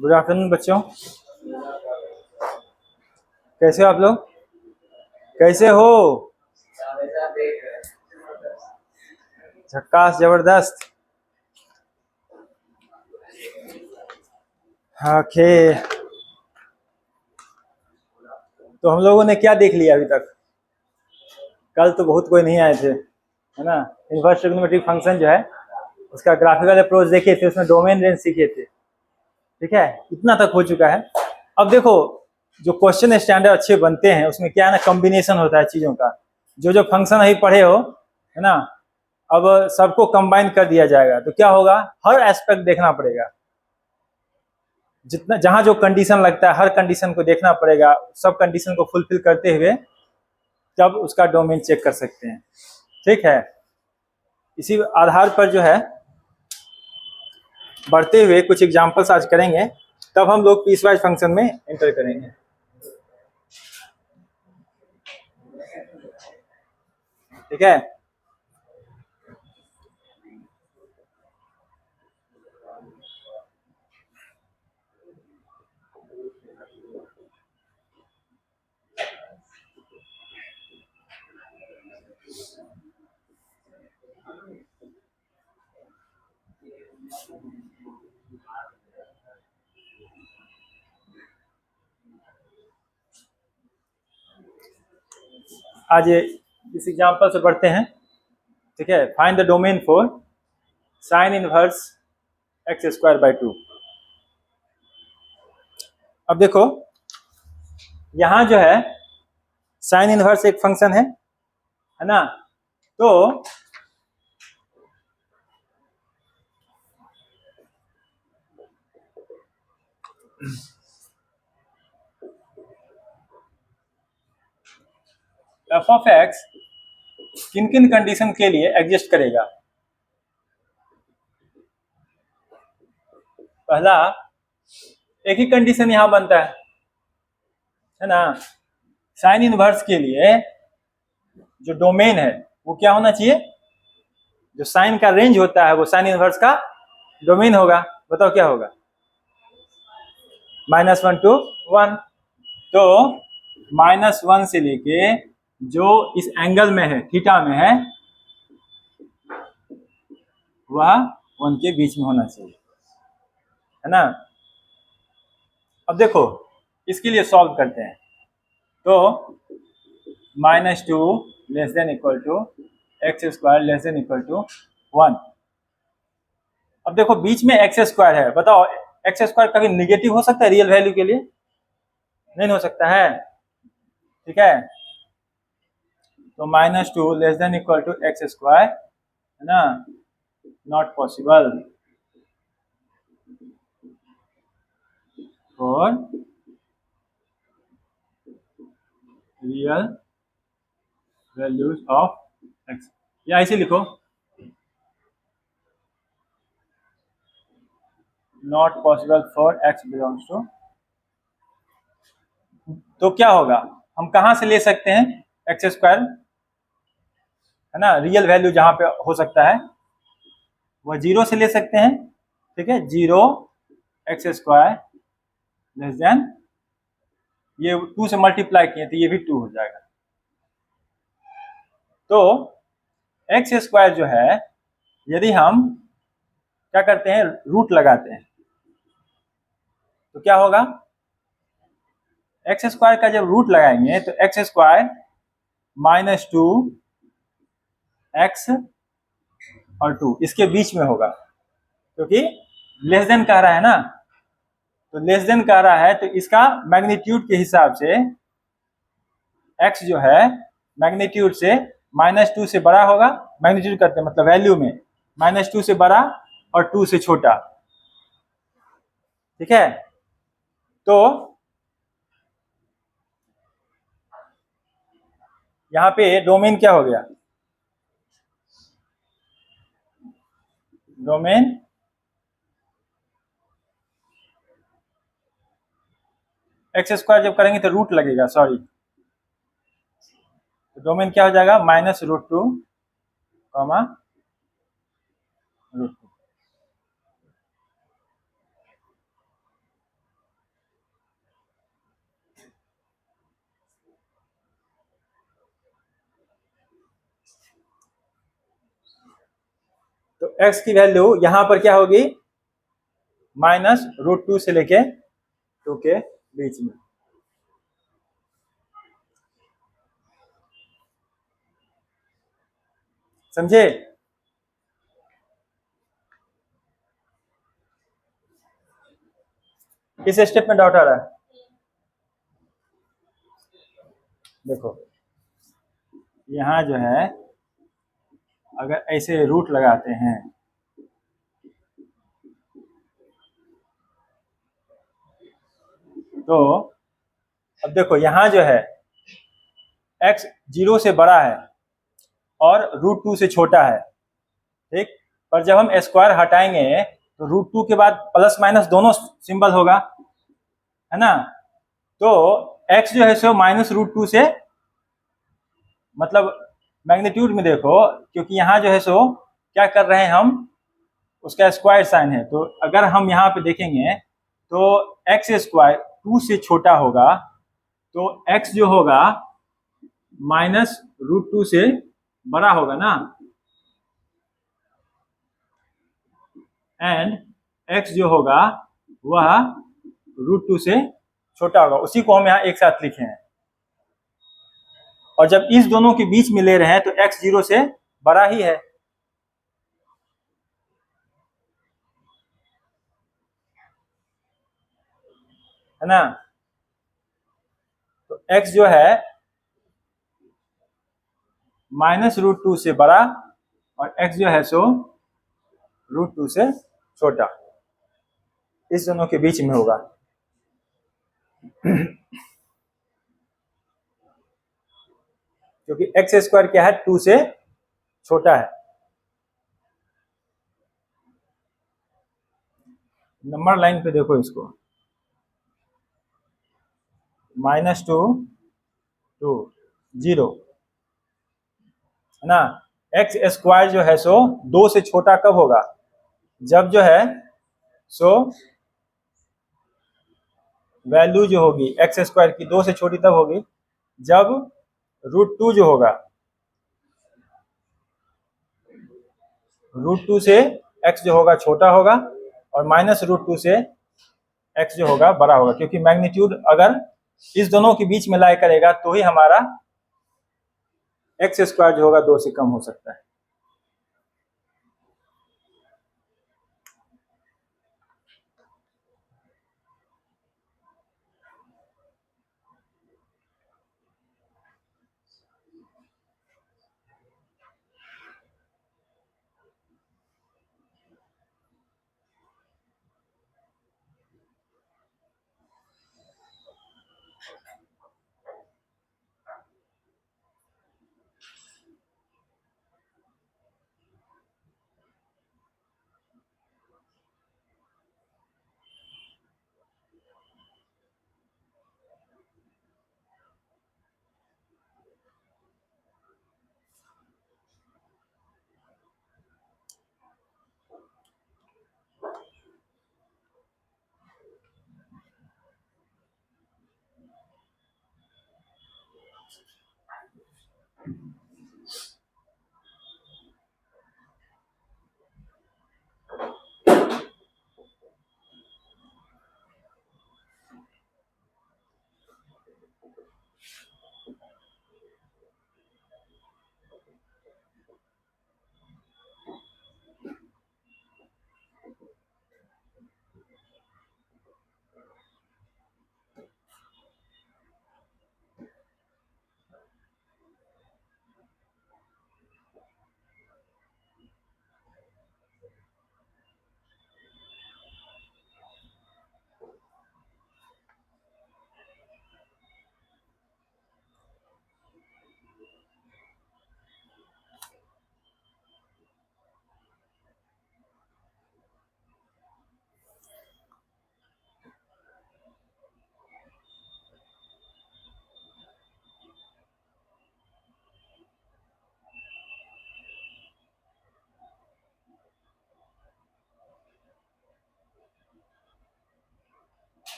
Good afternoon बच्चों। कैसे हो आप लोग? कैसे हो? झक्कास, जबरदस्त। ओके, तो हम लोगों ने क्या देख लिया अभी तक? कल तो बहुत कोई नहीं आए थे, है ना। इनवर्स ट्रिग्नोमेट्रिक फंक्शन जो है उसका ग्राफिकल अप्रोच देखे थे, उसमें डोमेन रेंज सीखे थे। ठीक है, इतना तक हो चुका है। अब देखो, जो क्वेश्चन स्टैंडर्ड अच्छे बनते हैं उसमें क्या है ना, कॉम्बिनेशन होता है चीजों का। जो जो फंक्शन अभी पढ़े हो, है ना, अब सबको कंबाइन कर दिया जाएगा तो क्या होगा, हर एस्पेक्ट देखना पड़ेगा। जितना जहां जो कंडीशन लगता है हर कंडीशन को देखना पड़ेगा, सब कंडीशन को फुलफिल करते हुए तब उसका डोमेन चेक कर सकते हैं। ठीक है, इसी आधार पर जो है बढ़ते हुए कुछ एग्जांपल्स आज करेंगे, तब हम लोग पीसवाइज फंक्शन में एंटर करेंगे। ठीक है, आज इस एग्जांपल से बढ़ते हैं। ठीक है, find the domain for sine inverse x square by 2। अब देखो, यहां जो है साइन इनवर्स एक फंक्शन है ना, तो एफ ऑफ एक्स किन किन कंडीशन के लिए एग्जिस्ट करेगा। पहला, एक ही कंडीशन यहां बनता है ना, साइन इनवर्स के लिए जो डोमेन है वो क्या होना चाहिए, जो साइन का रेंज होता है वो साइन इनवर्स का डोमेन होगा। बताओ क्या होगा, -1 to 1। तो -1 से लेके जो इस एंगल में है, थीटा में है, वह 1 के बीच में होना चाहिए, है ना। अब देखो, इसके लिए सॉल्व करते हैं। तो -2 less than equal to x square less than equal to 1। अब देखो बीच में एक्स स्क्वायर है, बताओ एक्स स्क्वायर कभी निगेटिव हो सकता है रियल वैल्यू के लिए? नहीं हो सकता है। ठीक है, तो -2 less than equal to x square, है ना, not possible for real values of x. या ऐसे लिखो, not possible for x belongs to. तो क्या होगा, हम कहां से ले सकते हैं एक्स स्क्वायर, है ना, रियल वैल्यू जहां पे हो सकता है वह 0 से ले सकते हैं। ठीक है, 0 एक्स स्क्वायर लेस देन, ये 2 से मल्टीप्लाई किए तो ये भी 2 हो जाएगा। तो एक्स स्क्वायर जो है, यदि हम क्या करते हैं, रूट लगाते हैं, तो क्या होगा, एक्स स्क्वायर का जब रूट लगाएंगे तो एक्स स्क्वायर -2 एक्स और 2 इसके बीच में होगा, क्योंकि लेस देन कह रहा है ना। तो लेस देन कह रहा है तो इसका मैग्नीट्यूड के हिसाब से एक्स जो है मैग्नीट्यूड से -2 से बड़ा होगा। मैग्नीट्यूड करते हैं मतलब वैल्यू में, -2 से बड़ा और 2 से छोटा। ठीक है, तो यहाँ पे डोमेन क्या हो गया, डोमेन एक्स स्क्वायर जब करेंगे तो रूट लगेगा, सॉरी, तो डोमेन क्या हो जाएगा, -√2, √2। x की वैल्यू यहां पर क्या होगी, -√2 से लेके 2 के बीच में। समझे? किस स्टेप में डाउट आ रहा है? देखो यहां जो है अगर ऐसे रूट लगाते हैं तो अब देखो यहां जो है x 0 से बड़ा है और √2 से छोटा है, ठीक। पर जब हम स्क्वायर हटाएंगे तो √2 के बाद प्लस माइनस दोनों सिंबल होगा, है ना। तो x जो है सो -√2 से, मतलब मैग्नीट्यूड में देखो, क्योंकि यहाँ जो है सो क्या कर रहे हैं हम, उसका स्क्वायर साइन है। तो अगर हम यहाँ पे देखेंगे तो x² 2 से छोटा होगा, तो x जो होगा -√2 से बड़ा होगा ना, एंड x जो होगा वह √2 से छोटा होगा। उसी को हम यहाँ एक साथ लिखे हैं। और जब इस दोनों के बीच में ले रहे हैं तो x 0 से बड़ा ही है ना। तो x जो है -√2 से बड़ा और x जो है सो √2 से छोटा, इस दोनों के बीच में होगा। क्योंकि x² क्या है, 2 से छोटा है। नंबर लाइन पे देखो इसको, -2 2 0, है ना। x² जो है सो 2 से छोटा कब होगा, जब जो है सो वैल्यू जो होगी x² की 2 से छोटी तब होगी जब √2 जो होगा, √2 से x जो होगा छोटा होगा और -√2 से x जो होगा बड़ा होगा। क्योंकि मैग्नीट्यूड अगर इस दोनों के बीच में लाई करेगा तो ही हमारा x² जो होगा 2 से कम हो सकता है।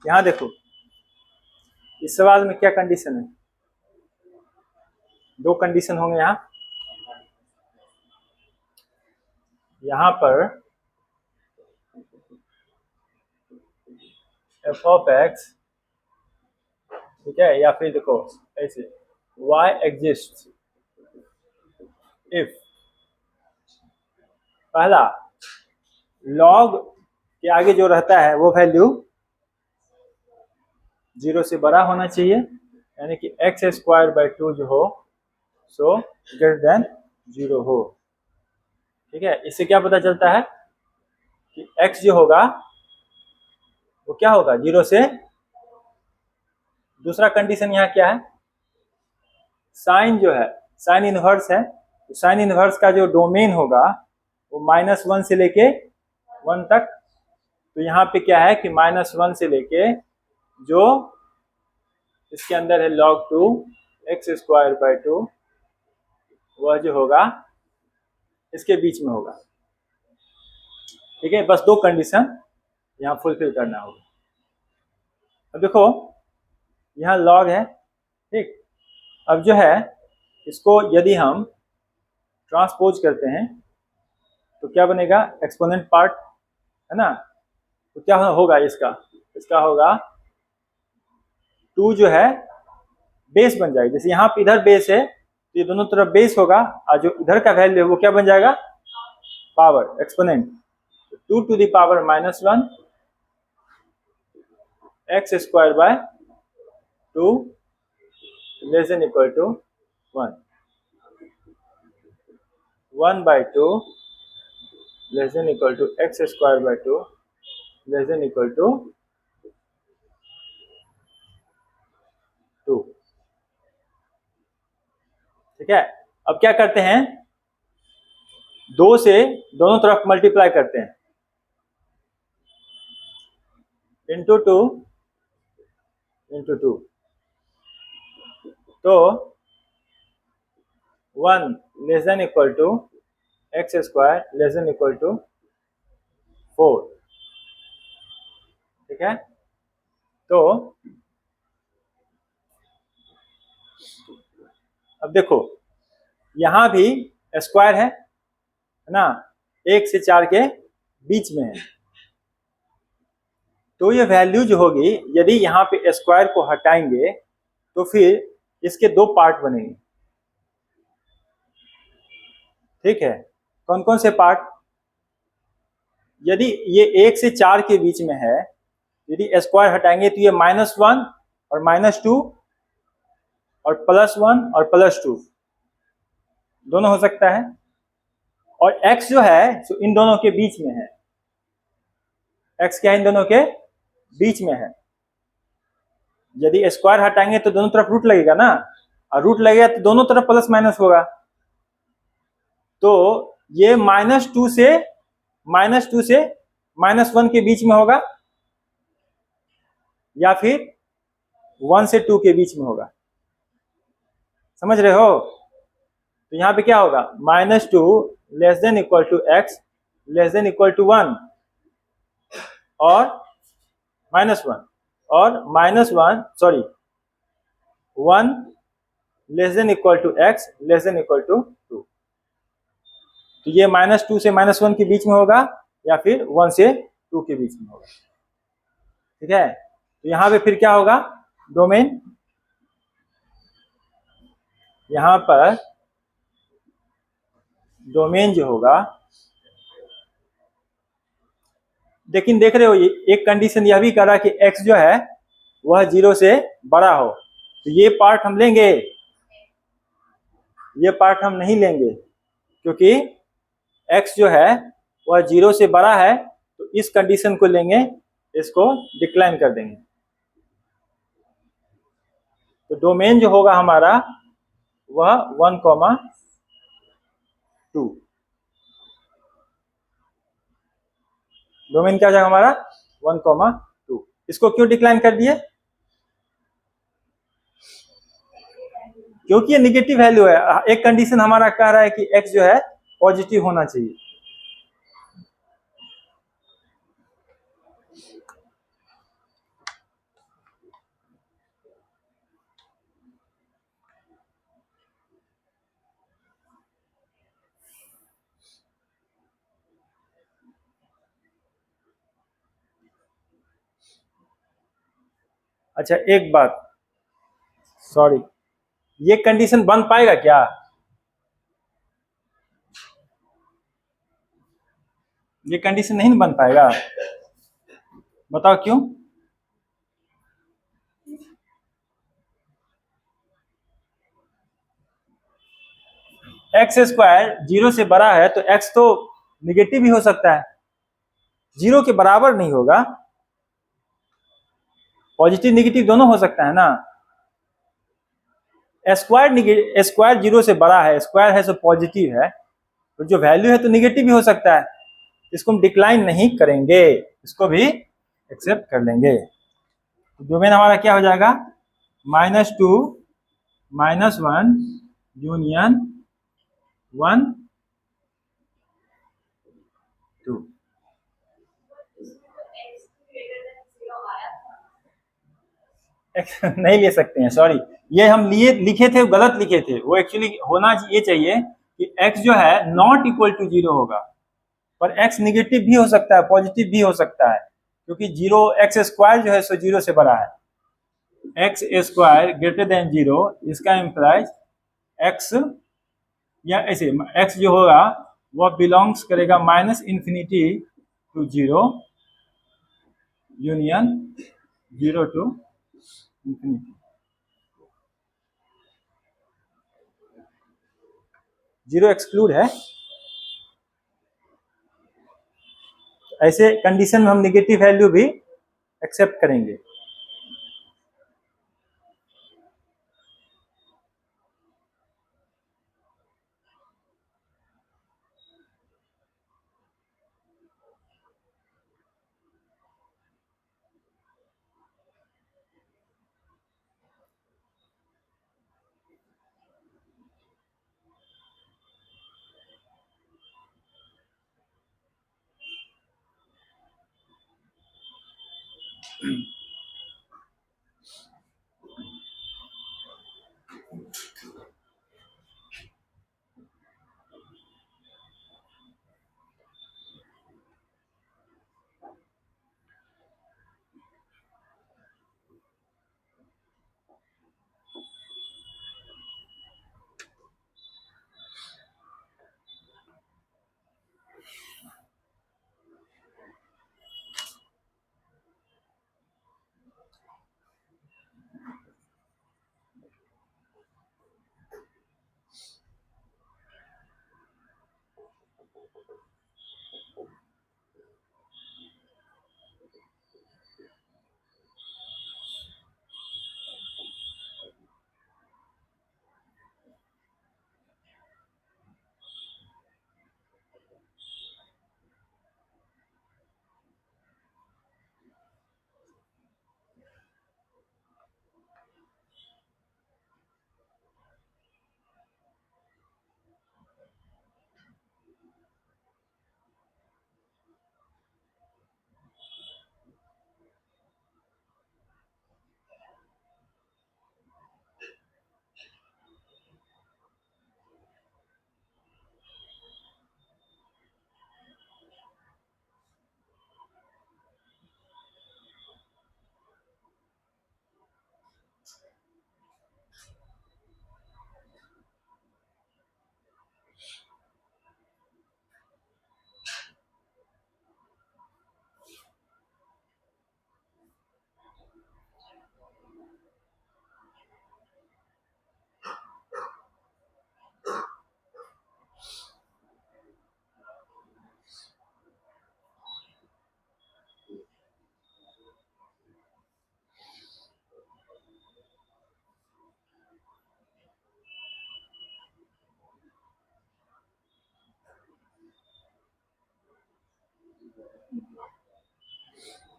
यहाँ देखो इस सवाल में क्या कंडीशन है, दो कंडीशन होंगे यहाँ पर एफ ऑफ एक्स, ठीक है, या फिर देखो ऐसे y एग्जिस्ट इफ पहला log के आगे जो रहता है वो वैल्यू 0 से बड़ा होना चाहिए, यानी कि एक्स स्क्वायर बाई 2 जो हो सो ग्रेटर देन 0 हो। ठीक है, इससे क्या पता चलता है कि x जो होगा वो क्या होगा 0 से। दूसरा कंडीशन यहाँ क्या है, साइन जो है साइन इनवर्स है, तो साइन इनवर्स का जो डोमेन होगा वो -1 से लेके 1 तक। तो यहाँ पे क्या है कि -1 से लेके जो इसके अंदर है log 2 एक्स स्क्वायर बाई 2 वह जो होगा इसके बीच में होगा। ठीक है, बस दो कंडीशन यहाँ फुलफिल करना होगा। अब देखो यहाँ log है, ठीक, अब जो है इसको यदि हम ट्रांसपोज करते हैं तो क्या बनेगा, एक्सपोनेंट पार्ट है ना, तो क्या होगा इसका होगा 2 जो है बेस बन जाएगा। जैसे यहाँ पे इधर बेस है तो ये दोनों तरफ बेस होगा, और जो इधर का वैल्यू है वो क्या बन जाएगा, power exponent. 2 to the power -1 x square by 2 less than equal to 1, 1 by 2 less than equal to x square by 2 less than equal to 2। ठीक है, अब क्या करते हैं, 2 से दोनों तरफ मल्टीप्लाई करते हैं, इंटू 2 इंटू 2, तो 1 less than equal to x square less than equal to 4। ठीक है, तो अब देखो यहां भी स्क्वायर है ना, 1 से 4 के बीच में है, तो ये वैल्यू जो होगी यदि यहाँ पे स्क्वायर को हटाएंगे तो फिर इसके दो पार्ट बनेंगे। ठीक है, कौन कौन से पार्ट, यदि ये 1 से 4 के बीच में है, यदि स्क्वायर हटाएंगे तो ये -1 और -2 और +1 और +2 दोनों हो सकता है, और x जो है तो इन दोनों के बीच में है, x क्या इन दोनों के बीच में है। यदि स्क्वायर हटाएंगे तो दोनों तरफ रूट लगेगा ना, और रूट लगेगा तो दोनों तरफ प्लस माइनस होगा, तो ये -2 से -1 के बीच में होगा, या फिर 1 से 2 के बीच में होगा। समझ रहे हो, तो यहाँ पे क्या होगा, -2 less than equal to x less than equal to 1 और -1 और -1 less than equal to x less than equal to 2। तो ये -2 से -1 के बीच में होगा या फिर 1 से 2 के बीच में होगा। ठीक है, तो यहाँ पे फिर क्या होगा, डोमेन, यहाँ पर डोमेन जो होगा, लेकिन देख रहे हो ये एक कंडीशन यह भी कर रहा है कि x जो है वह 0 से बड़ा हो, तो ये पार्ट हम लेंगे, ये पार्ट हम नहीं लेंगे, क्योंकि x जो है वह 0 से बड़ा है, तो इस कंडीशन को लेंगे, इसको डिक्लाइन कर देंगे। तो डोमेन जो होगा हमारा वह 1,2, डोमेन क्या हो जाएगा हमारा 1,2। इसको क्यों डिक्लाइन कर दिए, क्योंकि ये निगेटिव वैल्यू है। एक कंडीशन हमारा कह रहा है कि x जो है पॉजिटिव होना चाहिए। अच्छा एक बात, सॉरी, ये कंडीशन बन पाएगा क्या? ये कंडीशन नहीं बन पाएगा, बताओ क्यों? एक्स स्क्वायर जीरो से बड़ा है तो एक्स तो निगेटिव भी हो सकता है, जीरो के बराबर नहीं होगा, पॉजिटिव निगेटिव दोनों हो सकता है ना। स्क्वायर जीरो से बड़ा है, स्क्वायर है तो पॉजिटिव है, तो जो वैल्यू है तो निगेटिव भी हो सकता है, इसको हम डिक्लाइन नहीं करेंगे, इसको भी एक्सेप्ट कर लेंगे। तो डोमेन हमारा क्या हो जाएगा, -2 -1 यूनियन 1 2। नहीं ले सकते हैं, सॉरी, ये हम लिए लिखे थे गलत लिखे थे, वो एक्चुअली होना ये चाहिए कि x जो है नॉट इक्वल टू जीरो होगा, पर x निगेटिव भी हो सकता है, पॉजिटिव भी हो सकता है, क्योंकि जीरो एक्स स्क्वायर जो है सो जीरो से बड़ा है, x square greater than zero, इसका इम्प्लाइज x, या ऐसे x जो होगा वह बिलोंग्स करेगा -minus infinity to zero union 0 to infinity. Zero exclude है, ऐसे कंडीशन में हम निगेटिव वैल्यू भी एक्सेप्ट करेंगे।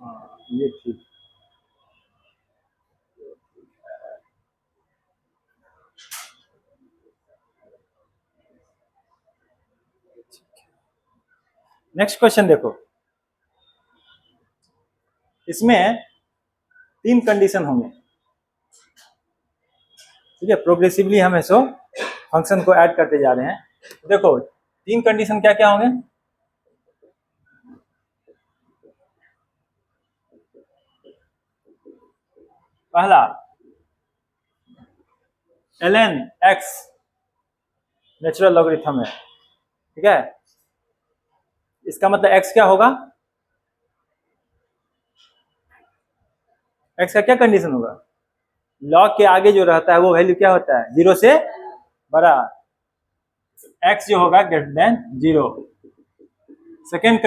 हाँ ये ठीक। नेक्स्ट क्वेश्चन देखो, इसमें 3 कंडीशन होंगे, ठीक है, प्रोग्रेसिवली हम इसको फंक्शन को ऐड करते जा रहे हैं। देखो 3 कंडीशन क्या क्या होंगे, पहला ln x नेचुरल लॉगरिथम है, ठीक है। इसका मतलब x क्या होगा, x का क्या कंडीशन होगा, लॉग के आगे जो रहता है वो वैल्यू क्या होता है, 0 से बड़ा, x जो होगा ग्रेटर देन 0। सेकेंड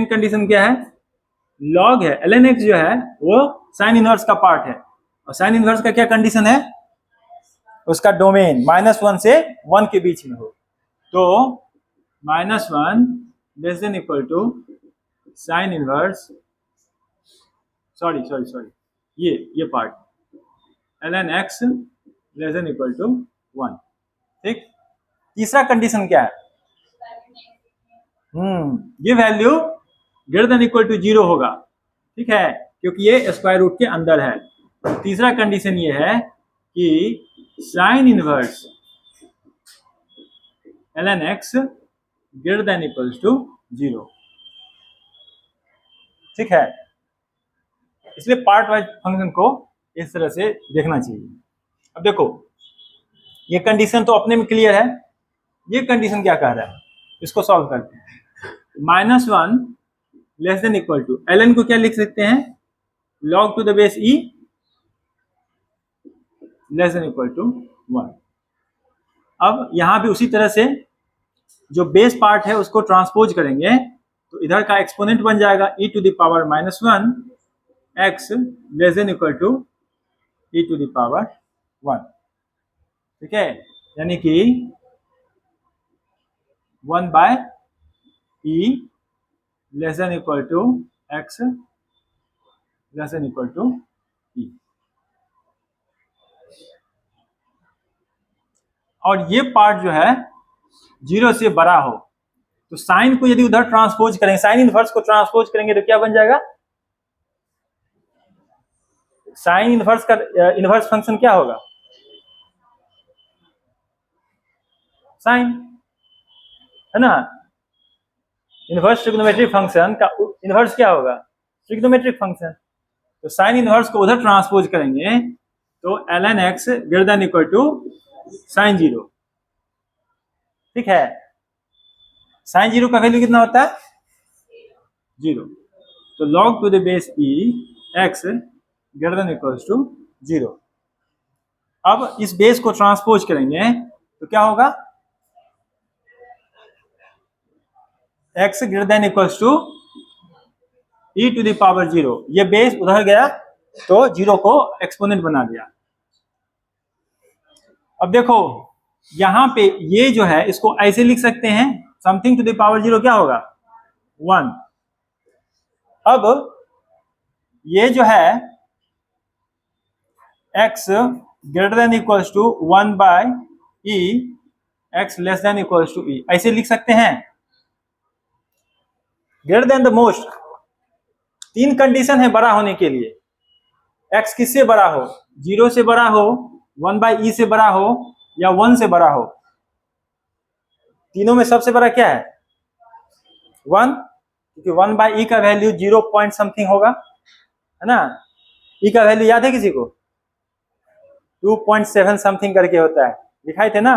कंडीशन क्या है, लॉग है ln x जो है वो साइन इनवर्स का पार्ट है, और साइन इनवर्स का क्या कंडीशन है, उसका डोमेन -1 से 1 के बीच में हो। तो -1 less than equal to sine inverse, sorry ये part ln x less than equal to 1, ठीक। तीसरा कंडीशन क्या है, ये value greater than equal to 0 होगा, ठीक है, क्योंकि ये स्क्वायर रूट के अंदर है। तीसरा कंडीशन ये है कि sine inverse ln x greater than equal to 0, ठीक है। इसलिए पार्ट वाइज फंक्शन को इस तरह से देखना चाहिए। अब देखो ये कंडीशन तो अपने में क्लियर है, ये कंडीशन क्या कह रहा है, इसको सॉल्व करते हैं। -1 less than equal to ln को क्या लिख सकते हैं, log to the base e less than equal to 1। अब यहां भी उसी तरह से जो बेस पार्ट है उसको ट्रांसपोज करेंगे, तो इधर का एक्सपोनेंट बन जाएगा e to the power -1 x less than equal to e to the power 1, ठीक है, यानी कि 1 by e less than equal to x less than equal to e। और ये पार्ट जो है 0 से बड़ा हो, तो साइन को यदि उधर ट्रांसपोज करेंगे, साइन इनवर्स को ट्रांसपोज करेंगे तो क्या बन जाएगा, साइन इनवर्स का इनवर्स फंक्शन क्या होगा, साइन, है ना। इनवर्स ट्रिग्नोमेट्रिक फंक्शन का इनवर्स क्या होगा, ट्रिग्नोमेट्रिक फंक्शन। तो साइन इनवर्स को उधर ट्रांसपोज करेंगे तो ln x greater than equal to sine 0, ठीक है। साइन 0 का वैल्यू कितना होता है, 0। तो log to the base e x greater than equal to 0। अब इस बेस को ट्रांसपोज करेंगे तो क्या होगा, x greater than equal to e to the power 0। ये बेस उधर गया तो 0 को एक्सपोनेंट बना दिया। अब देखो यहां पे ये जो है इसको ऐसे लिख सकते हैं, समथिंग टू द पावर 0 क्या होगा, 1। अब ये जो है x greater than equal to 1 by e x less than equal to e, ऐसे लिख सकते हैं। Greater than the most, 3 condition है बड़ा होने के लिए, x किससे बड़ा हो, 0 से बड़ा हो, 1 बाय e से बड़ा हो, या 1 से बड़ा हो। तीनों में सबसे बड़ा क्या है, 1, क्योंकि 1 बाय e का वैल्यू 0 पॉइंट समथिंग होगा, है ना। e का वैल्यू याद है किसी को, 2.7 समथिंग करके होता है, दिखाई थे ना,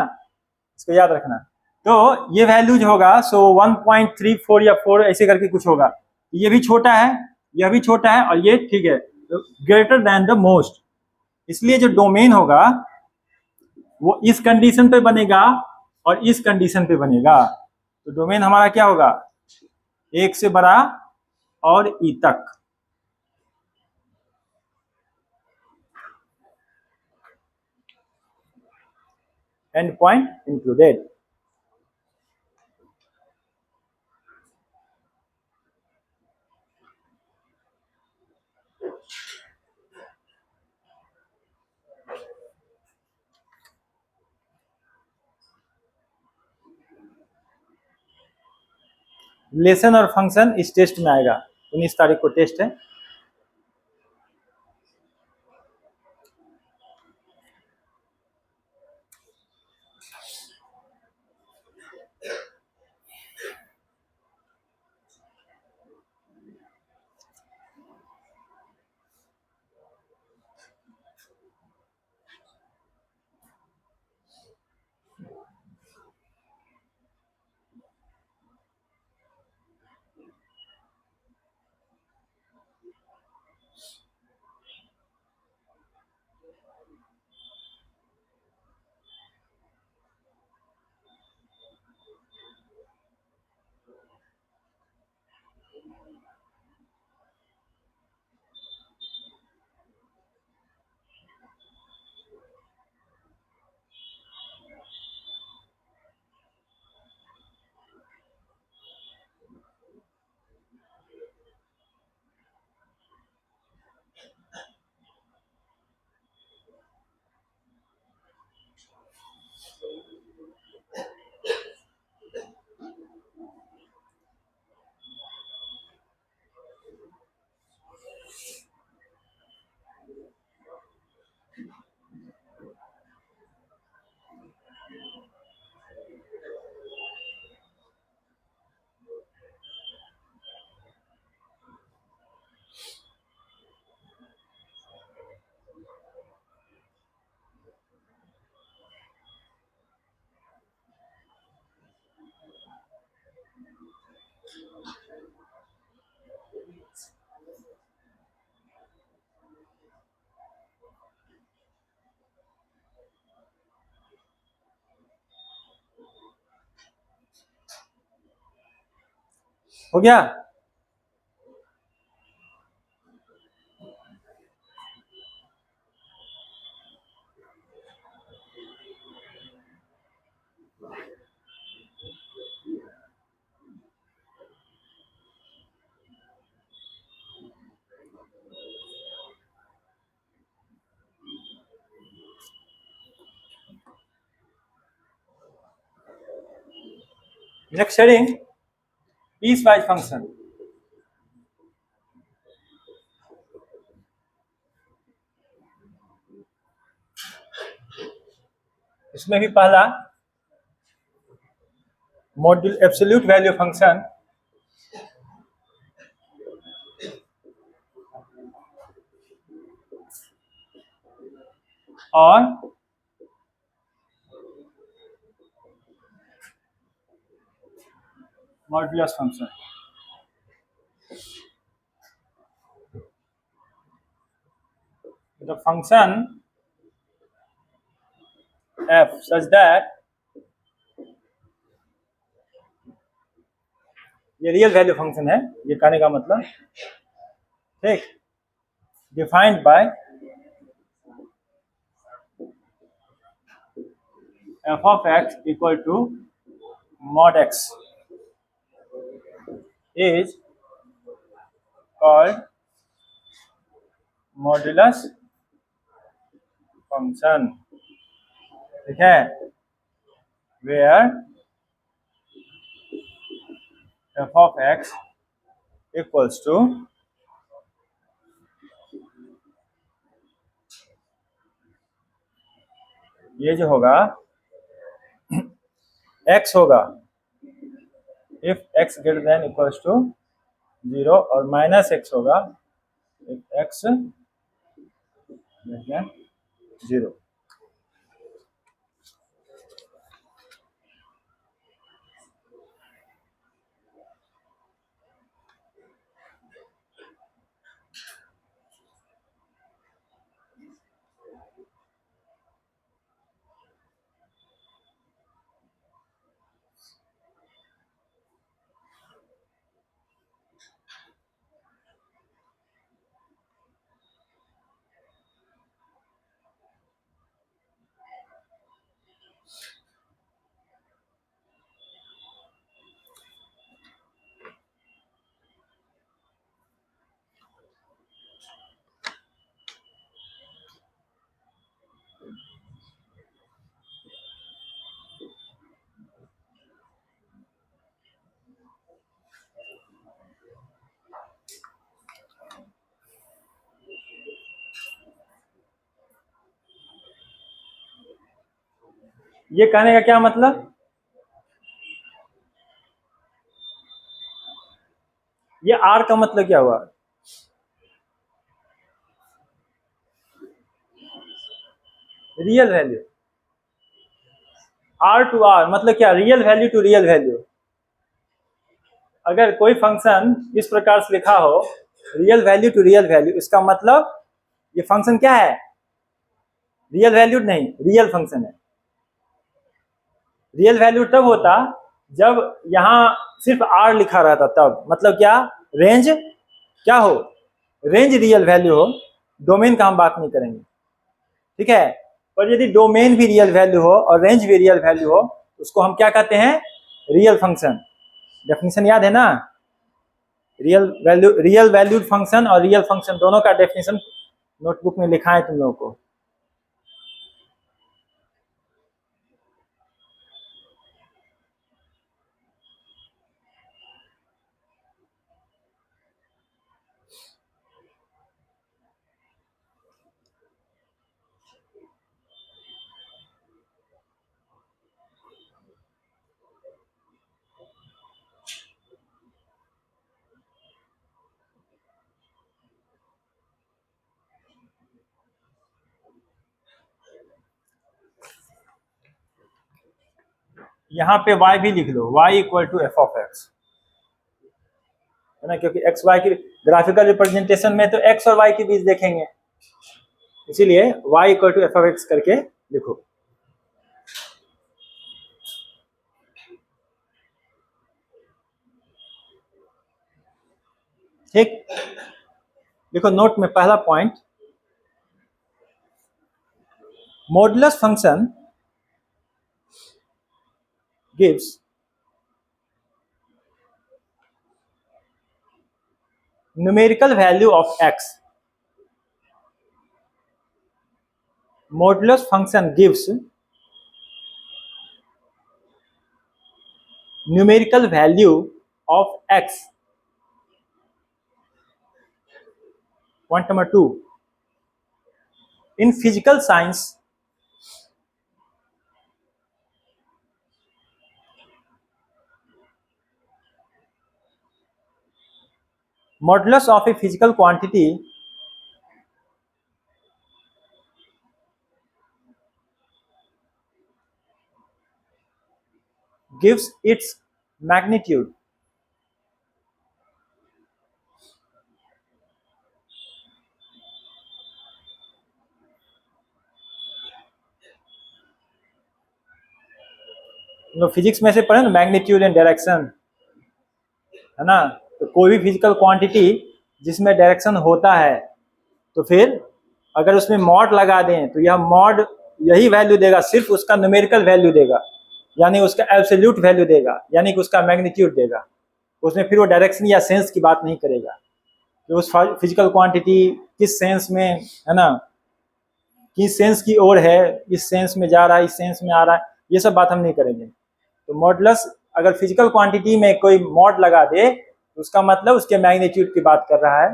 इसको याद रखना। तो ये वैल्यू जो होगा सो 1.34 या 4 ऐसे करके कुछ होगा। ये भी छोटा है, यह भी छोटा है, और ये ठीक है, तो ग्रेटर देन द मोस्ट। इसलिए जो डोमेन होगा वो इस कंडीशन पे बनेगा और इस कंडीशन पे बनेगा। तो डोमेन हमारा क्या होगा, 1 से बड़ा और ई तक। End point included. लेसन और फंक्शन इस टेस्ट में आएगा, 19 तारीख को टेस्ट है। हो गया। Next heading, piecewise function. इसमें भी पहला मॉड्यूल एब्सोल्यूट वैल्यू फंक्शन और modulus function. The function f such that ये रियल वैल्यू फंक्शन है, ये कहने का मतलब, ठीक, defined by f of x equal to mod x is called modulus function. ठीक है, where f of x equals to ये जो होगा x होगा if x greater than equals to 0 और माइनस x होगा if x greater than 0। ये कहने का क्या मतलब, ये r का मतलब क्या हुआ, real value. r to r मतलब क्या, real value to real value. अगर कोई फंक्शन इस प्रकार से लिखा हो real value to real value, इसका मतलब ये फंक्शन क्या है, रियल वैल्यू नहीं, रियल फंक्शन है। रियल वैल्यू तब होता जब यहां सिर्फ r लिखा रहता, तब मतलब क्या, रेंज क्या हो, रेंज रियल वैल्यू हो, डोमेन का हम बात नहीं करेंगे, ठीक है। पर यदि डोमेन भी रियल वैल्यू हो और रेंज भी रियल वैल्यू हो, उसको हम क्या कहते हैं, रियल फंक्शन। डेफिनेशन याद है ना, रियल वैल्यूड फंक्शन और रियल फंक्शन दोनों का डेफिनेशन नोटबुक में लिखा है तुम लोगों को। यहाँ पे y भी लिख लो, y equal to f of x, है ना, क्योंकि एक्स वाई की ग्राफिकल रिप्रेजेंटेशन में तो x और y के बीच देखेंगे, इसीलिए y equal to f of x करके लिखो। ठीक, देखो नोट में पहला point, modulus function gives numerical value of x. Modulus function gives numerical value of x. Point number 2. In physical science, modulus of a physical quantity gives its magnitude. Physics में से पढ़े ना, मैग्नीट्यूड एंड डायरेक्शन, है ना। तो कोई भी physical quantity जिसमें डायरेक्शन होता है, तो फिर अगर उसमें मॉड लगा दें तो यह मॉड यही वैल्यू देगा, सिर्फ उसका न्यूमेरिकल वैल्यू देगा, यानी उसका एब्सोल्यूट वैल्यू देगा, यानी कि उसका मैग्नीट्यूड देगा। उसमें फिर वो डायरेक्शन या सेंस की बात नहीं करेगा कि उस फिजिकल क्वांटिटी किस सेंस में, है ना, किस सेंस की ओर है, इस सेंस में जा रहा है, इस सेंस में आ रहा है, ये सब बात हम नहीं करेंगे। तो मॉडुलस, अगर फिजिकल क्वांटिटी में कोई मॉड लगा दे तो उसका मतलब उसके मैग्नीट्यूड की बात कर रहा है।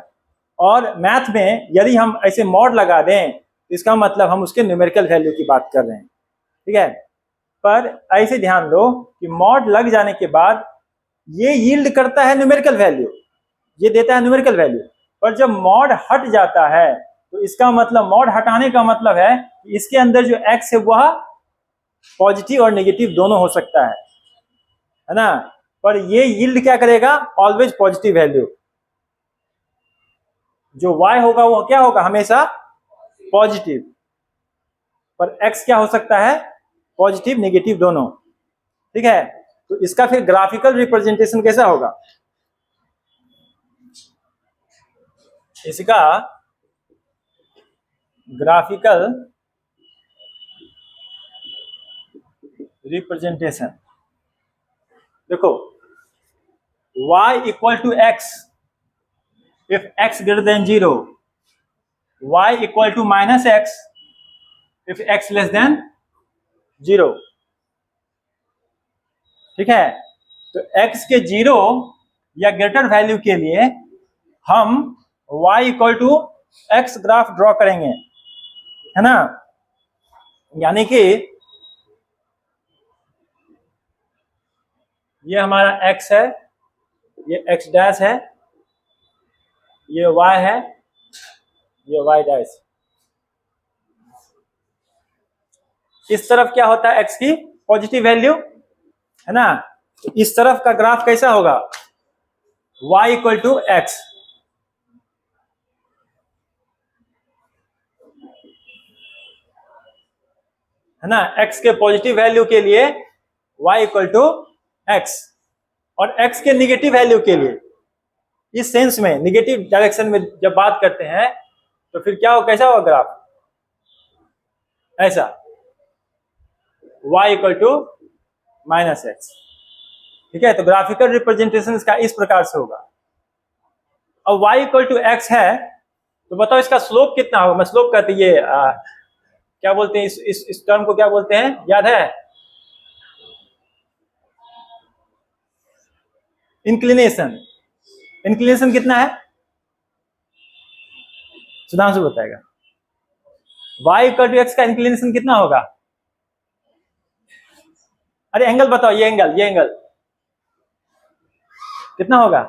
और मैथ में यदि हम ऐसे मॉड लगा दें तो इसका मतलब हम उसके न्यूमेरिकल वैल्यू की बात कर रहे हैं, ठीक है। पर ऐसे ध्यान दो कि मॉड लग जाने के बाद ये यील्ड करता है न्यूमेरिकल वैल्यू, ये देता है न्यूमेरिकल वैल्यू। पर जब मॉड हट जाता है तो इसका मतलब, मॉड हटाने का मतलब है कि इसके अंदर जो x है वह पॉजिटिव और नेगेटिव दोनों हो सकता है ना। पर ये यील्ड क्या करेगा, ऑलवेज पॉजिटिव वैल्यू। जो y होगा वो क्या होगा, हमेशा पॉजिटिव। पर x क्या हो सकता है, पॉजिटिव नेगेटिव दोनों, ठीक है। तो इसका फिर ग्राफिकल रिप्रेजेंटेशन कैसा होगा, इसका ग्राफिकल रिप्रेजेंटेशन देखो, y equal to x if x greater than 0, y equal to minus x if x less than 0, ठीक है। तो x के 0 या ग्रेटर वैल्यू के लिए हम y equal to x graph draw करेंगे, है ना। यानी कि ये हमारा x है, ये x डैश है, ये y है, ये y डैश। इस तरफ क्या होता है, x की पॉजिटिव वैल्यू, है ना। तो इस तरफ का ग्राफ कैसा होगा, y इक्वल टू एक्स, है ना। x के पॉजिटिव वैल्यू के लिए y इक्वल टू एक्स, और x के निगेटिव वैल्यू के लिए, इस सेंस में निगेटिव डायरेक्शन में जब बात करते हैं तो फिर क्या हो, कैसा होगा ग्राफ, ऐसा, y equal to minus x, ठीक है। तो ग्राफिकल रिप्रेजेंटेशन इसका इस प्रकार से होगा। अब y इक्वल टू एक्स है तो बताओ इसका स्लोप कितना होगा। मैं स्लोप कहते ये क्या बोलते हैं, इस टर्म को क्या बोलते हैं, याद है, इंक्लिनेशन। इंक्लिनेशन कितना है, सुधांशु बताएगा। y इक्वल टू एक्स का इंक्लिनेशन कितना होगा, अरे एंगल बताओ, ये एंगल कितना होगा,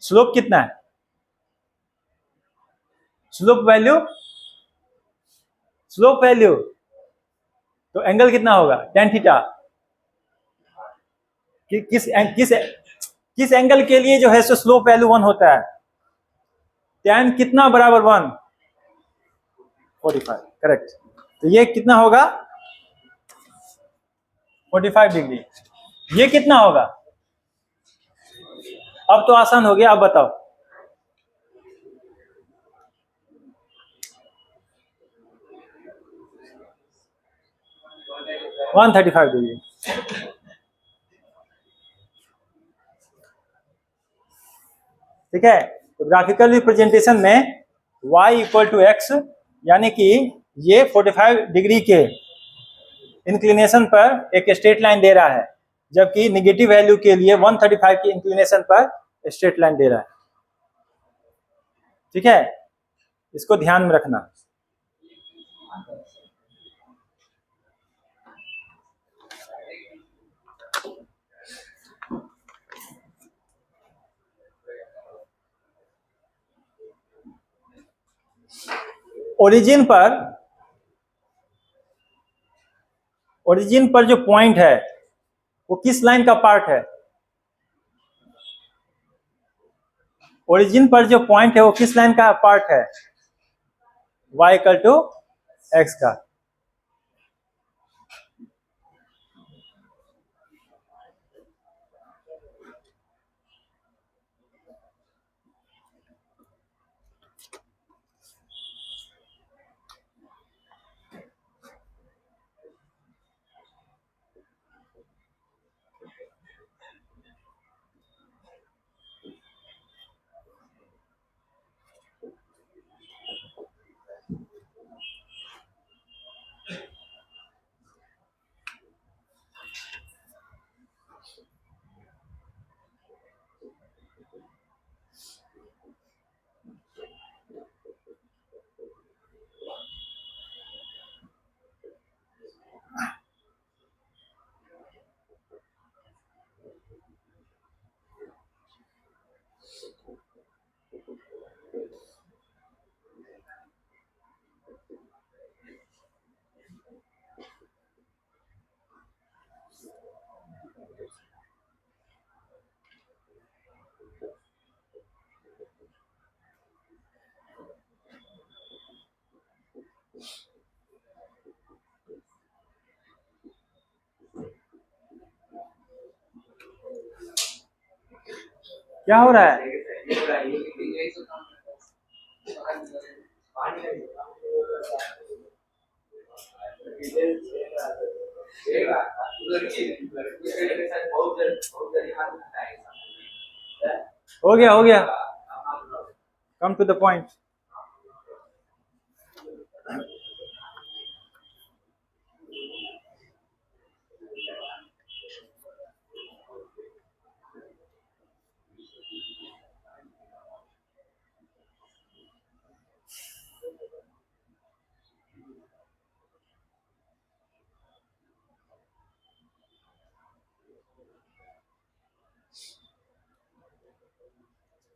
स्लोप कितना है, स्लोप वैल्यू तो एंगल कितना होगा, tan थीटा। किस एंगल के लिए जो है सो स्लोप वैल्यू 1 होता है, tan कितना बराबर 1, 45, करेक्ट। तो ये कितना होगा, 45 डिग्री। ये कितना होगा? अब तो आसान हो गया, अब बताओ। 135 डिग्री। ठीक है, तो ग्राफिकल रिप्रेजेंटेशन में y इक्वल टू एक्स, यानी कि ये 45 डिग्री के इंक्लिनेशन पर एक स्ट्रेट लाइन दे रहा है, जबकि निगेटिव वैल्यू के लिए 135 की इंक्लिनेशन पर स्ट्रेट लाइन दे रहा है। ठीक है, इसको ध्यान में रखना। ओरिजिन पर जो पॉइंट है वो किस लाइन का पार्ट है? ओरिजिन पर जो पॉइंट है वो किस लाइन का पार्ट है? y इक्वल टू एक्स का। क्या हो रहा है? हो गया, हो गया, come to the point.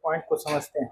Point को समझते हैं।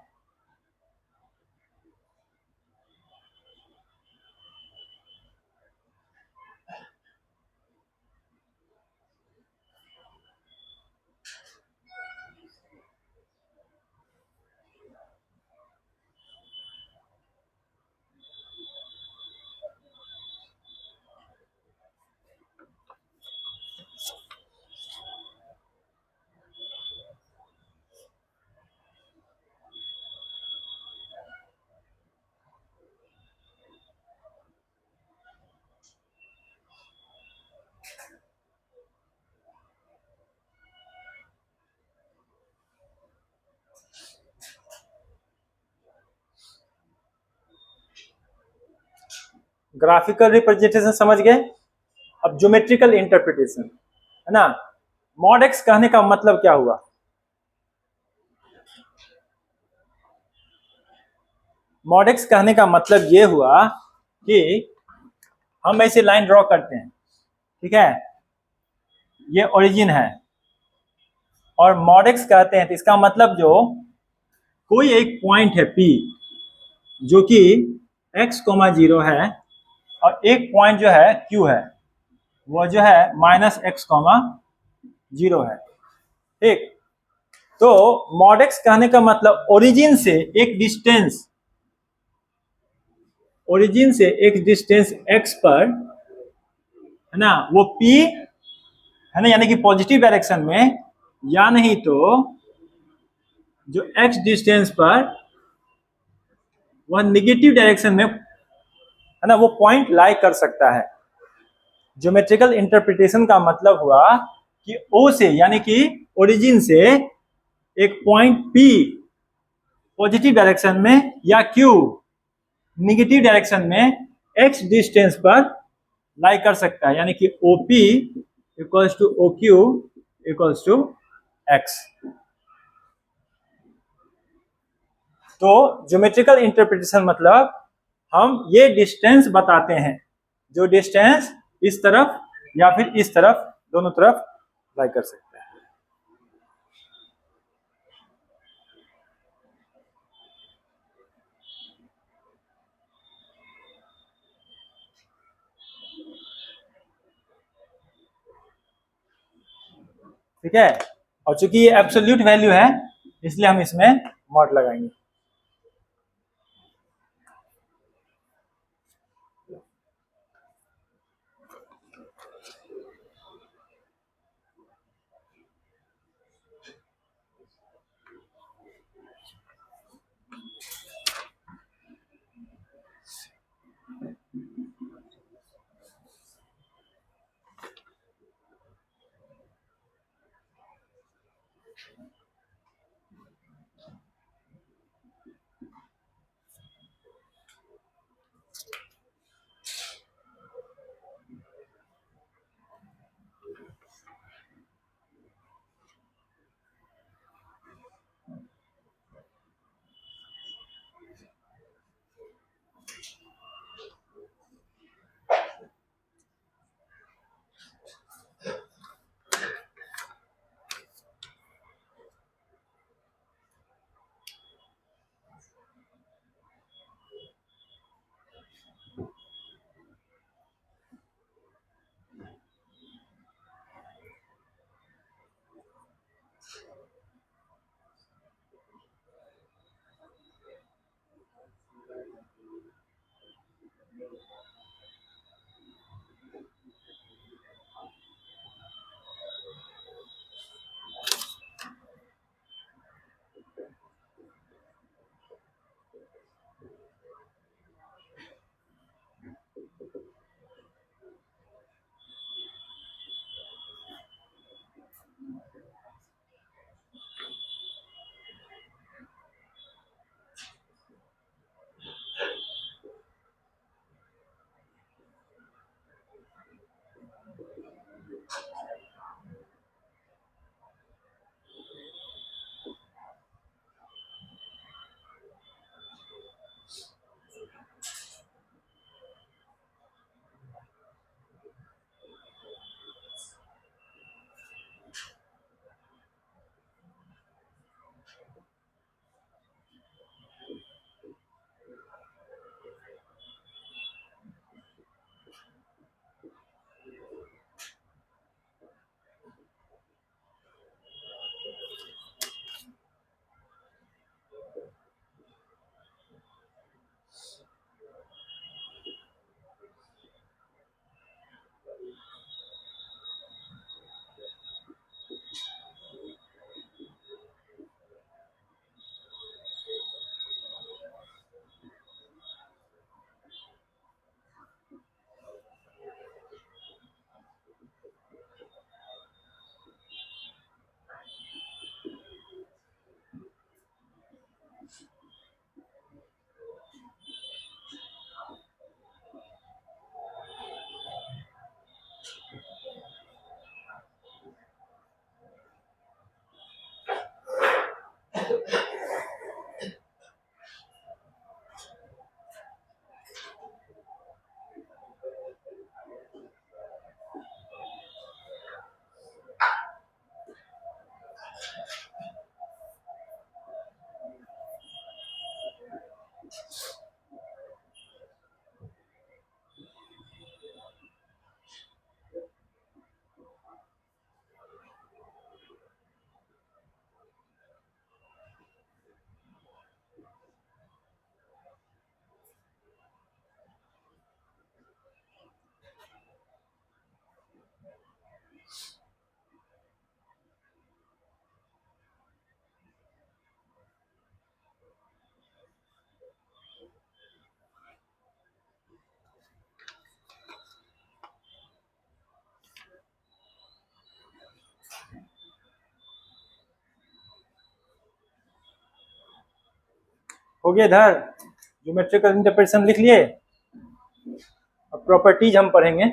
ग्राफिकल रिप्रेजेंटेशन समझ गए। अब ज्योमेट्रिकल इंटरप्रिटेशन है ना। मॉड एक्स कहने का मतलब क्या हुआ? मॉड एक्स कहने का मतलब ये हुआ कि हम ऐसे लाइन ड्रॉ करते हैं, ठीक है, ये ओरिजिन है और मॉड एक्स कहते हैं, तो इसका मतलब जो कोई एक पॉइंट है P जो कि x, 0 है और एक पॉइंट जो है Q है वो जो है -x, 0 है। ठीक, तो मॉड एक्स कहने का मतलब ओरिजिन से एक डिस्टेंस x पर है ना, वो P है ना, यानी कि पॉजिटिव डायरेक्शन में, या नहीं तो जो x डिस्टेंस पर वह निगेटिव डायरेक्शन में, है ना, वो पॉइंट लाई कर सकता है। ज्योमेट्रिकल इंटरप्रिटेशन का मतलब हुआ कि O से, यानी कि ओरिजिन से एक पॉइंट P पॉजिटिव डायरेक्शन में या Q निगेटिव डायरेक्शन में x डिस्टेंस पर लाई कर सकता है, यानी कि OP equals to OQ equals to x। तो ज्योमेट्रिकल इंटरप्रिटेशन मतलब हम ये डिस्टेंस बताते हैं, जो डिस्टेंस इस तरफ या फिर इस तरफ, दोनों तरफ लाई कर सकते हैं। ठीक है, और चूंकि ये एब्सोल्यूट वैल्यू है इसलिए हम इसमें मॉड लगाएंगे। हो गया इधर ज्योमेट्रिकल इंटरप्रिटेशन लिख लिए। अब प्रॉपर्टीज हम पढ़ेंगे।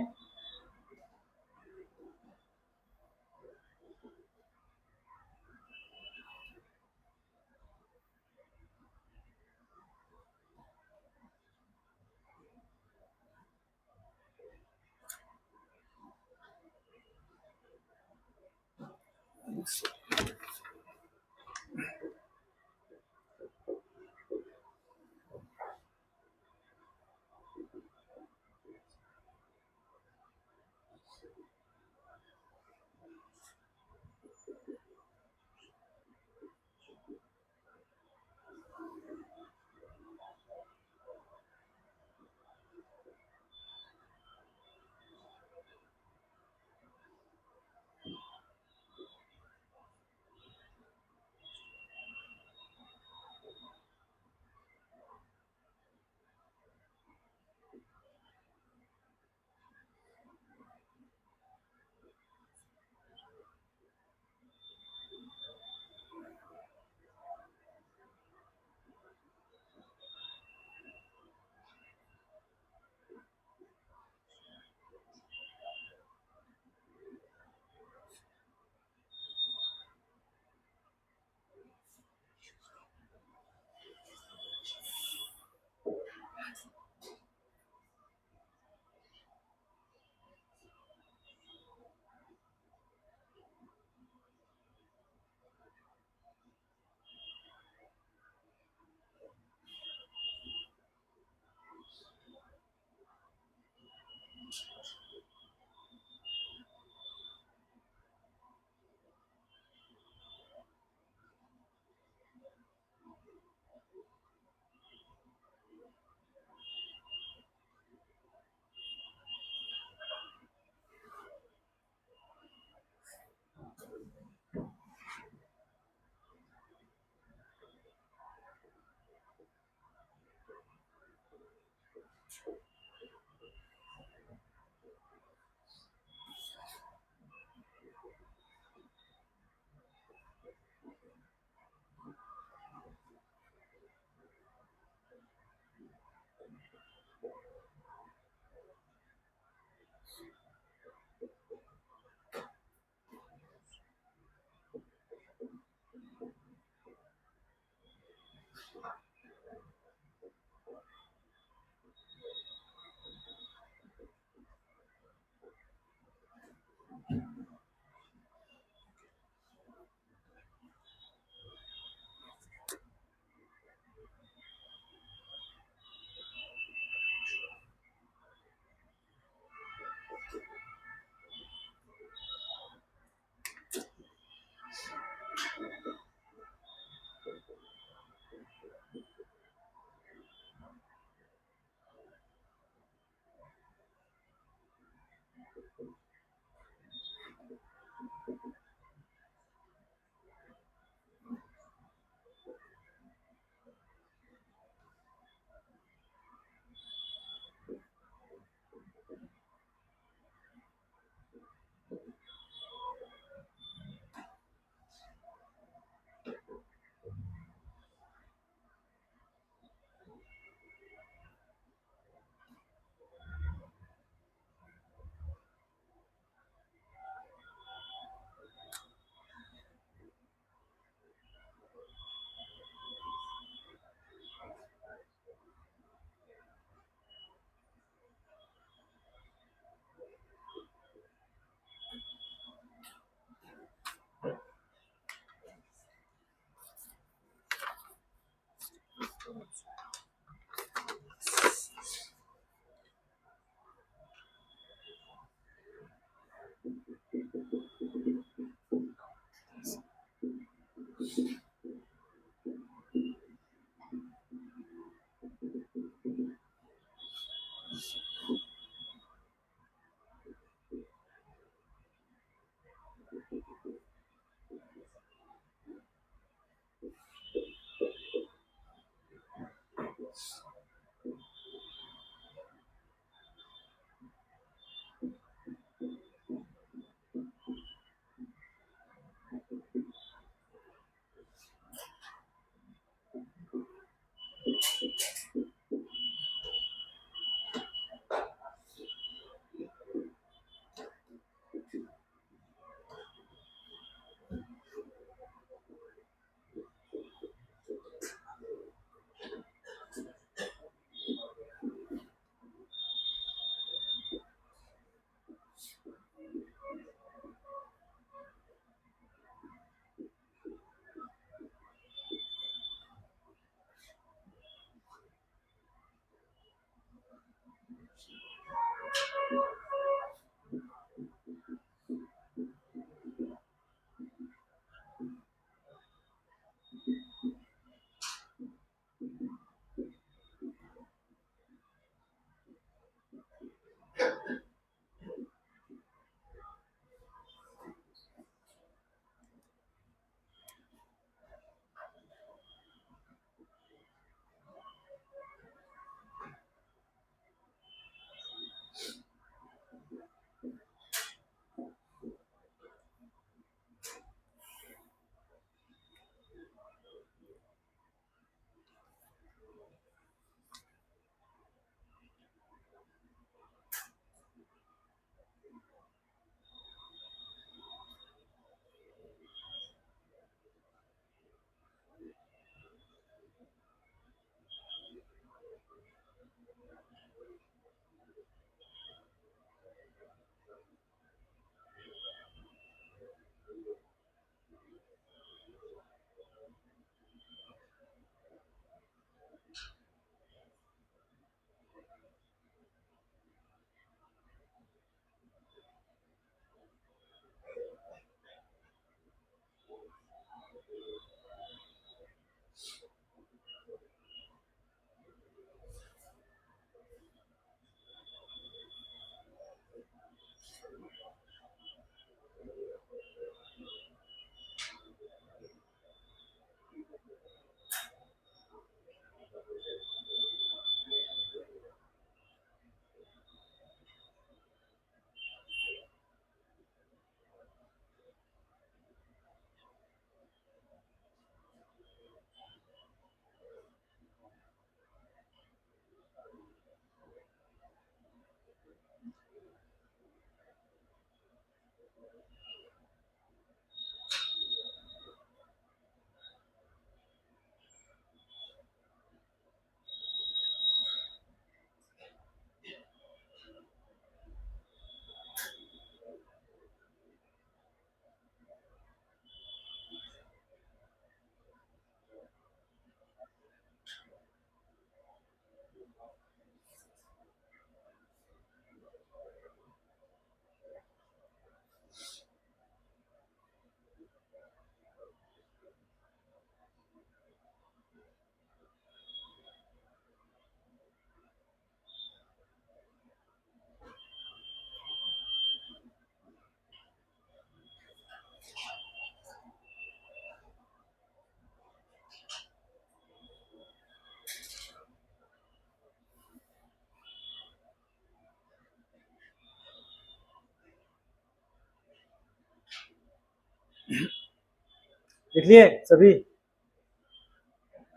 लिख लिए सभी?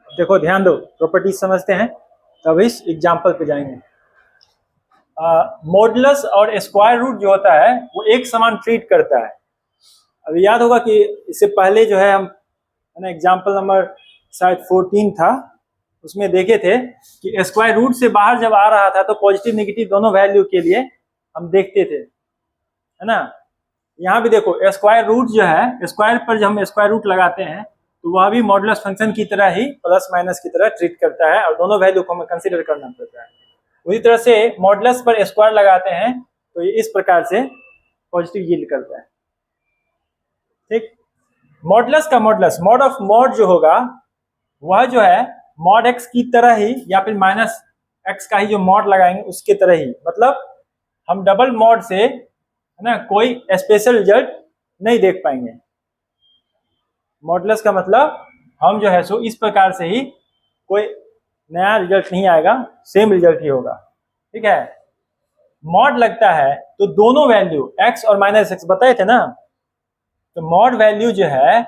देखो ध्यान दो, प्रॉपर्टीज समझते हैं तब इस एग्जाम्पल पे जाएंगे। मॉडुलस और स्क्वायर रूट जो होता है वो एक समान ट्रीट करता है। अभी याद होगा कि इससे पहले जो है हम है ना एग्जाम्पल नंबर शायद 14 था, उसमें देखे थे कि स्क्वायर रूट से बाहर जब आ रहा था तो पॉजिटिव नेगेटिव दोनों वैल्यू के लिए हम देखते थे, है ना। यहाँ भी देखो स्क्वायर रूट जो है, स्क्वायर पर जब हम स्क्वायर रूट लगाते हैं तो वह भी मॉडुलस फंक्शन की तरह ही प्लस माइनस की तरह ट्रीट करता है और दोनों वैल्यू को हमें कंसीडर करना पड़ता है। उसी तरह से मॉडुलस पर स्क्वायर लगाते हैं तो ये इस प्रकार से पॉजिटिव यील्ड करता है। ठीक, मॉडुलस का मॉडुलस मॉड ऑफ मॉड जो होगा वह जो है मॉड एक्स की तरह ही या फिर माइनस एक्स का ही जो मॉड लगाएंगे उसके तरह ही, मतलब हम डबल मॉड से है ना कोई स्पेशल रिजल्ट नहीं देख पाएंगे। मॉडुलस का मतलब हम जो है सो इस प्रकार से ही कोई नया रिजल्ट नहीं आएगा, सेम रिजल्ट ही होगा। ठीक है, मॉड लगता है तो दोनों वैल्यू x और माइनस एक्स बताए थे ना, तो मॉड वैल्यू जो है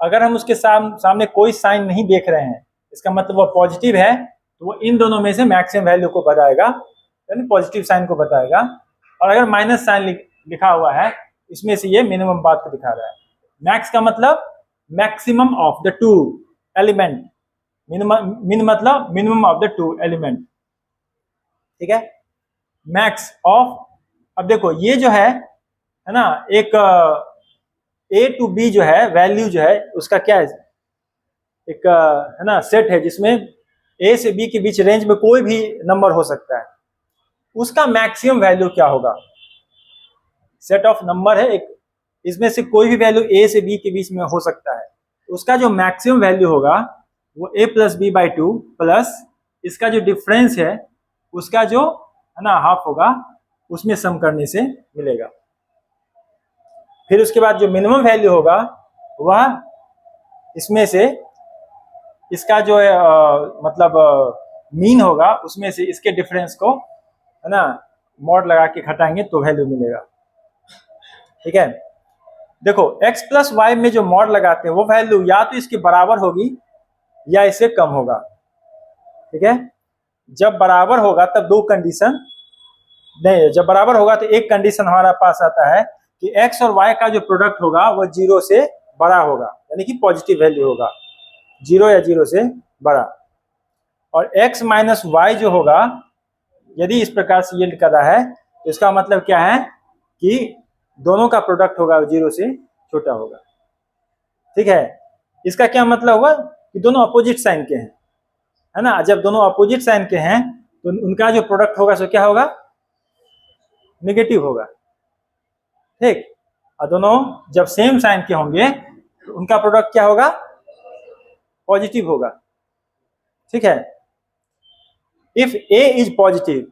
अगर हम उसके सामने कोई साइन नहीं देख रहे हैं, इसका मतलब वो पॉजिटिव है, तो वो इन दोनों में से मैक्सिमम वैल्यू को बताएगा, यानी पॉजिटिव साइन को बताएगा। और अगर माइनस साइन लिखा हुआ है इसमें से ये मिनिमम बात को दिखा रहा है। मैक्स का मतलब maximum of the two element, मिन मतलब minimum of the two element. ठीक है, मैक्स ऑफ, अब देखो ये जो है ना एक ए टू बी जो है वैल्यू जो है उसका क्या है, एक है ना सेट है जिसमें ए से बी के बीच रेंज में कोई भी नंबर हो सकता है, उसका मैक्सिमम वैल्यू क्या होगा। सेट ऑफ नंबर है एक, इसमें से कोई भी वैल्यू ए से बी के बीच में हो सकता है, तो उसका जो मैक्सिमम वैल्यू होगा वो A plus B by two plus इसका जो डिफरेंस है उसका जो है ना हाफ होगा, उसमें सम करने से मिलेगा। फिर उसके बाद जो मिनिमम वैल्यू होगा वह इसमें से इसका जो है मतलब मीन होगा, उसमें से इसके डिफरेंस को है ना मॉड लगा के घटाएंगे तो वैल्यू मिलेगा। ठीक है, देखो x प्लस वाई में जो मॉड लगाते हैं वो वैल्यू या तो इसके बराबर होगी या इससे कम होगा। ठीक है, जब बराबर होगा तब दो कंडीशन, नहीं जब बराबर होगा तो एक कंडीशन हमारा पास आता है कि x और y का जो प्रोडक्ट होगा वो 0 से बड़ा होगा, यानी कि पॉजिटिव वैल्यू होगा, 0 या 0 से बड़ा। और x माइनस वाई जो होगा यदि इस प्रकार से यील्ड कर रहा है तो इसका मतलब क्या है कि दोनों का प्रोडक्ट होगा 0 से छोटा होगा। ठीक है, इसका क्या मतलब हुआ कि दोनों अपोजिट साइन के हैं, है ना। जब दोनों अपोजिट साइन के हैं तो उनका जो प्रोडक्ट होगा सो क्या होगा, नेगेटिव होगा। ठीक, और दोनों जब सेम साइन के होंगे तो उनका प्रोडक्ट क्या होगा, पॉजिटिव होगा, ठीक है। इफ ए इज पॉजिटिव,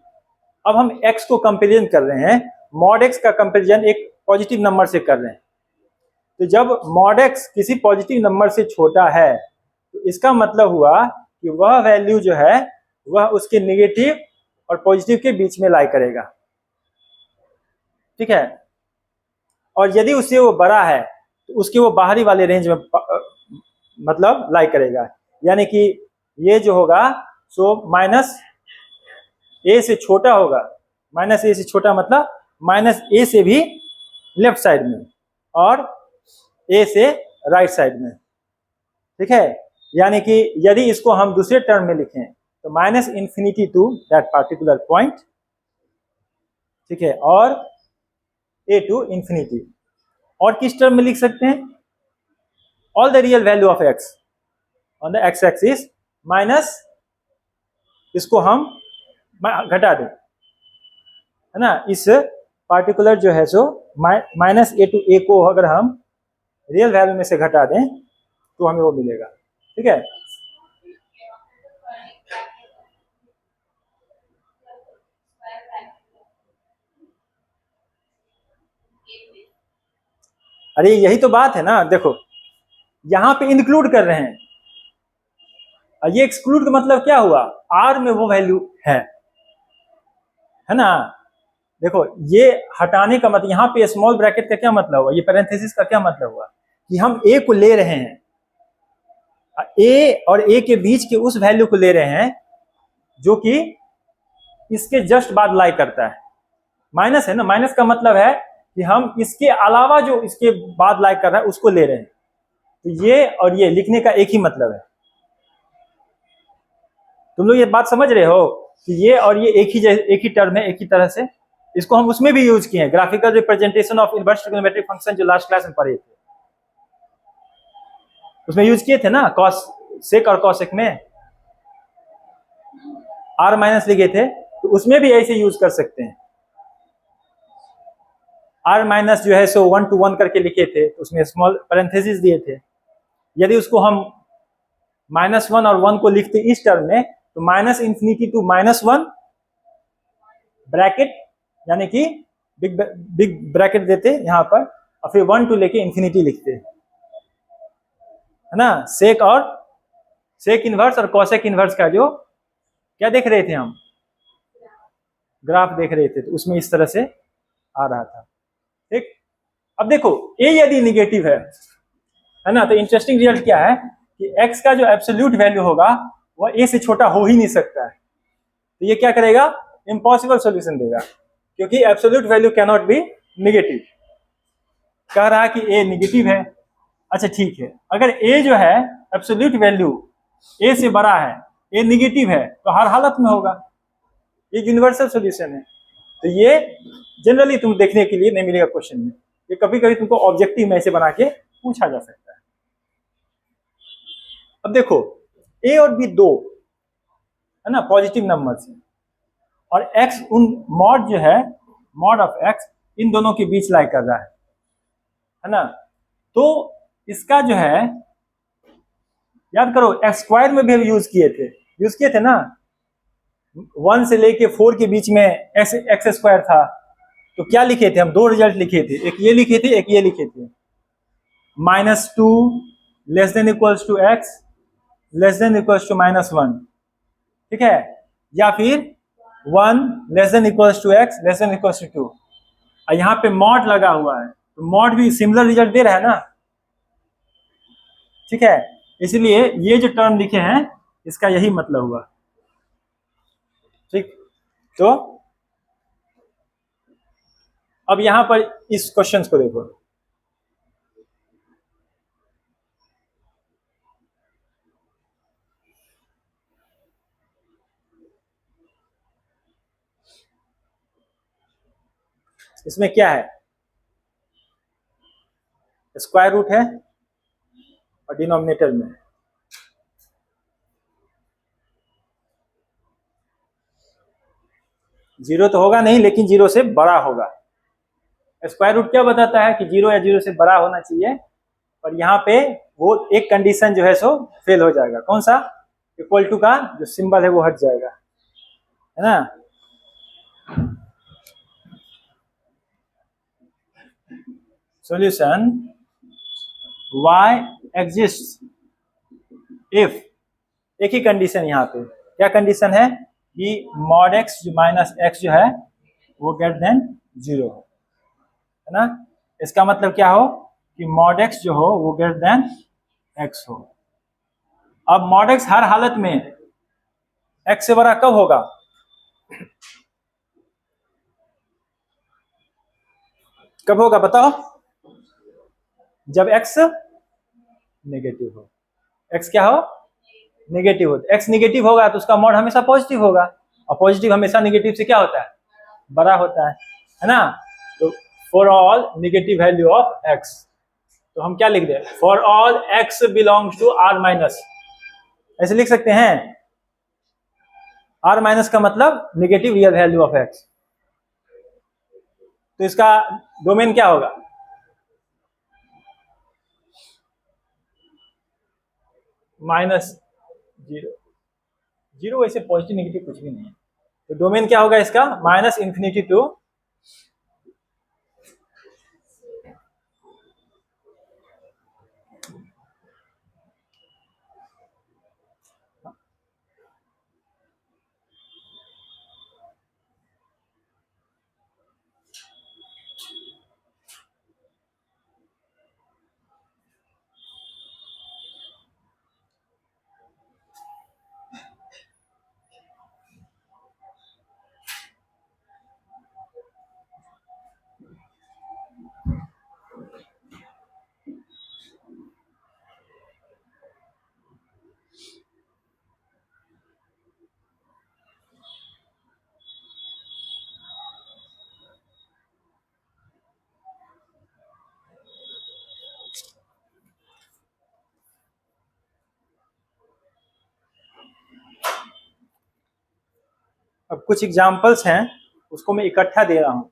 अब हम x को कंपेरिजन कर रहे हैं, मॉड x का कंपेरिजन एक पॉजिटिव नंबर से कर रहे हैं। तो जब मॉड x किसी पॉजिटिव नंबर से छोटा है तो इसका मतलब हुआ कि वह वैल्यू जो है वह उसके नेगेटिव और पॉजिटिव के बीच में लाई करेगा, ठीक है। और यदि उससे वो बड़ा है तो उसके वो बाहरी वाले रेंज में मतलब लाई करेगा, यानी कि ये जो होगा सो माइनस ए से छोटा होगा। माइनस ए से छोटा मतलब माइनस ए से भी लेफ्ट साइड में और ए से राइट साइड में, ठीक है। यानी कि यदि इसको हम दूसरे टर्म में लिखें तो minus infinity to that particular point, ठीक है, और ए टू इंफिनिटी। और किस टर्म में लिख सकते हैं? All the real value of x on the x axis minus, इसको हम घटा दें, है ना। इस पार्टिकुलर जो है सो माइनस ए टू ए को अगर हम रियल वैल्यू में से घटा दें तो हमें वो मिलेगा, ठीक है। अरे यही तो बात है ना, देखो यहां पे इंक्लूड कर रहे हैं और ये एक्सक्लूड का मतलब क्या हुआ? आर में वो वैल्यू है ना। देखो ये हटाने का मतलब, यहाँ पे स्मॉल ब्रैकेट का क्या मतलब हुआ, ये पैरेंथेसिस का क्या मतलब हुआ कि हम ए को ले रहे हैं, ए और ए के बीच के उस वैल्यू को ले रहे हैं जो कि इसके जस्ट बाद लाई करता है। माइनस है ना, माइनस का मतलब है कि हम इसके अलावा जो इसके बाद लाई कर रहा है उसको ले रहे हैं। तो ये और ये लिखने का एक ही मतलब है। तुम लोग ये बात समझ रहे हो कि ये और ये एक ही टर्म है, एक ही तरह से। इसको हम उसमें भी यूज किए हैं, graphical representation of inverse trigonometric function, जो लास्ट क्लास में पढ़े थे उसमें यूज किए थे ना। कॉस सेक और कॉसेक में आर माइनस लिखे थे, तो उसमें भी ऐसे यूज कर सकते हैं। आर माइनस जो है सो 1 to 1 करके लिखे थे, तो उसमें स्मॉल पैरेंथेसिस दिए थे। यदि उसको हम -1 और 1 को लिखते इस टर्म में तो माइनस इंफिनिटी टू -1 ब्रैकेट, यानी कि बिग ब्रैकेट देते यहाँ पर, और फिर 1 to लेके इंफिनिटी लिखते, है ना। सेक इनवर्स और कॉसेक इनवर्स का जो क्या देख रहे थे हम, ग्राफ देख रहे थे, तो उसमें इस तरह से आ रहा था, ठीक। अब देखो ए यदि निगेटिव है ना, तो इंटरेस्टिंग रिजल्ट क्या है कि x का जो एब्सोल्यूट वैल्यू होगा वह a से छोटा हो ही नहीं सकता है। तो ये क्या करेगा? इम्पॉसिबल सॉल्यूशन देगा, क्योंकि absolute value can not be negative. कह रहा है कि a निगेटिव है। अच्छा ठीक है, अगर a जो है एब्सोल्यूट वैल्यू a से बड़ा है, a निगेटिव है, तो हर हालत में होगा। ये यूनिवर्सल सॉल्यूशन है। तो ये जनरली तुम देखने के लिए नहीं मिलेगा क्वेश्चन में, ये कभी कभी तुमको ऑब्जेक्टिव में ऐसे बना के पूछा जा सकता है। अब देखो a और b दो है ना पॉजिटिव नंबर्स है, और x उन मॉड जो है मॉड ऑफ x इन दोनों के बीच लाई कर रहा है ना। तो इसका जो है याद करो, एक्स स्क्वायर में भी हम यूज किए थे ना। 1 से लेके 4 के बीच में एक्स स्क्वायर था, तो क्या लिखे थे हम? दो रिजल्ट लिखे थे, एक ये लिखे थे, एक ये लिखे थे। -2 less than equals to x less than equals to -1, ठीक है, या फिर 1 less than equals to x less than equals to 2। और यहाँ पे मॉड लगा हुआ है, तो मॉड भी सिमिलर रिजल्ट दे रहा है ना, ठीक है। इसलिए ये जो टर्म लिखे हैं इसका यही मतलब हुआ, ठीक। तो अब यहां पर इस क्वेश्चन को देखो, इसमें क्या है? स्क्वायर रूट है और डिनोमिनेटर में जीरो तो होगा नहीं, लेकिन जीरो से बड़ा होगा। स्क्वायर रूट क्या बताता है कि जीरो या जीरो से बड़ा होना चाहिए, और यहाँ पे वो एक कंडीशन जो है सो फेल हो जाएगा। कौन सा? इक्वल टू का जो सिंबल है वो हट जाएगा, है ना। सॉल्यूशन y एग्जिस्ट इफ, एक ही कंडीशन यहाँ पे, क्या कंडीशन है कि मॉड x माइनस एक्स जो है वो ग्रेटर देन 0 हो, है ना। इसका मतलब क्या हो कि मॉड x जो हो वो ग्रेटर देन x हो। अब मॉड x हर हालत में x से बड़ा कब होगा? कब होगा बताओ? जब x नेगेटिव हो। x क्या हो? नेगेटिव हो। x नेगेटिव होगा तो उसका मॉड हमेशा पॉजिटिव होगा, और पॉजिटिव हमेशा नेगेटिव से क्या होता है? बड़ा होता है ना। तो for all negative value of x, तो हम क्या लिख दें? For all x belongs to r minus, ऐसे लिख सकते हैं। r माइनस का मतलब negative real value of x, तो इसका डोमेन क्या होगा? -0। जीरो वैसे पॉजिटिव नेगेटिव कुछ भी नहीं है, तो डोमेन क्या होगा इसका? -∞ टू अब कुछ एग्जांपल्स हैं, उसको मैं इकट्ठा दे रहा हूं।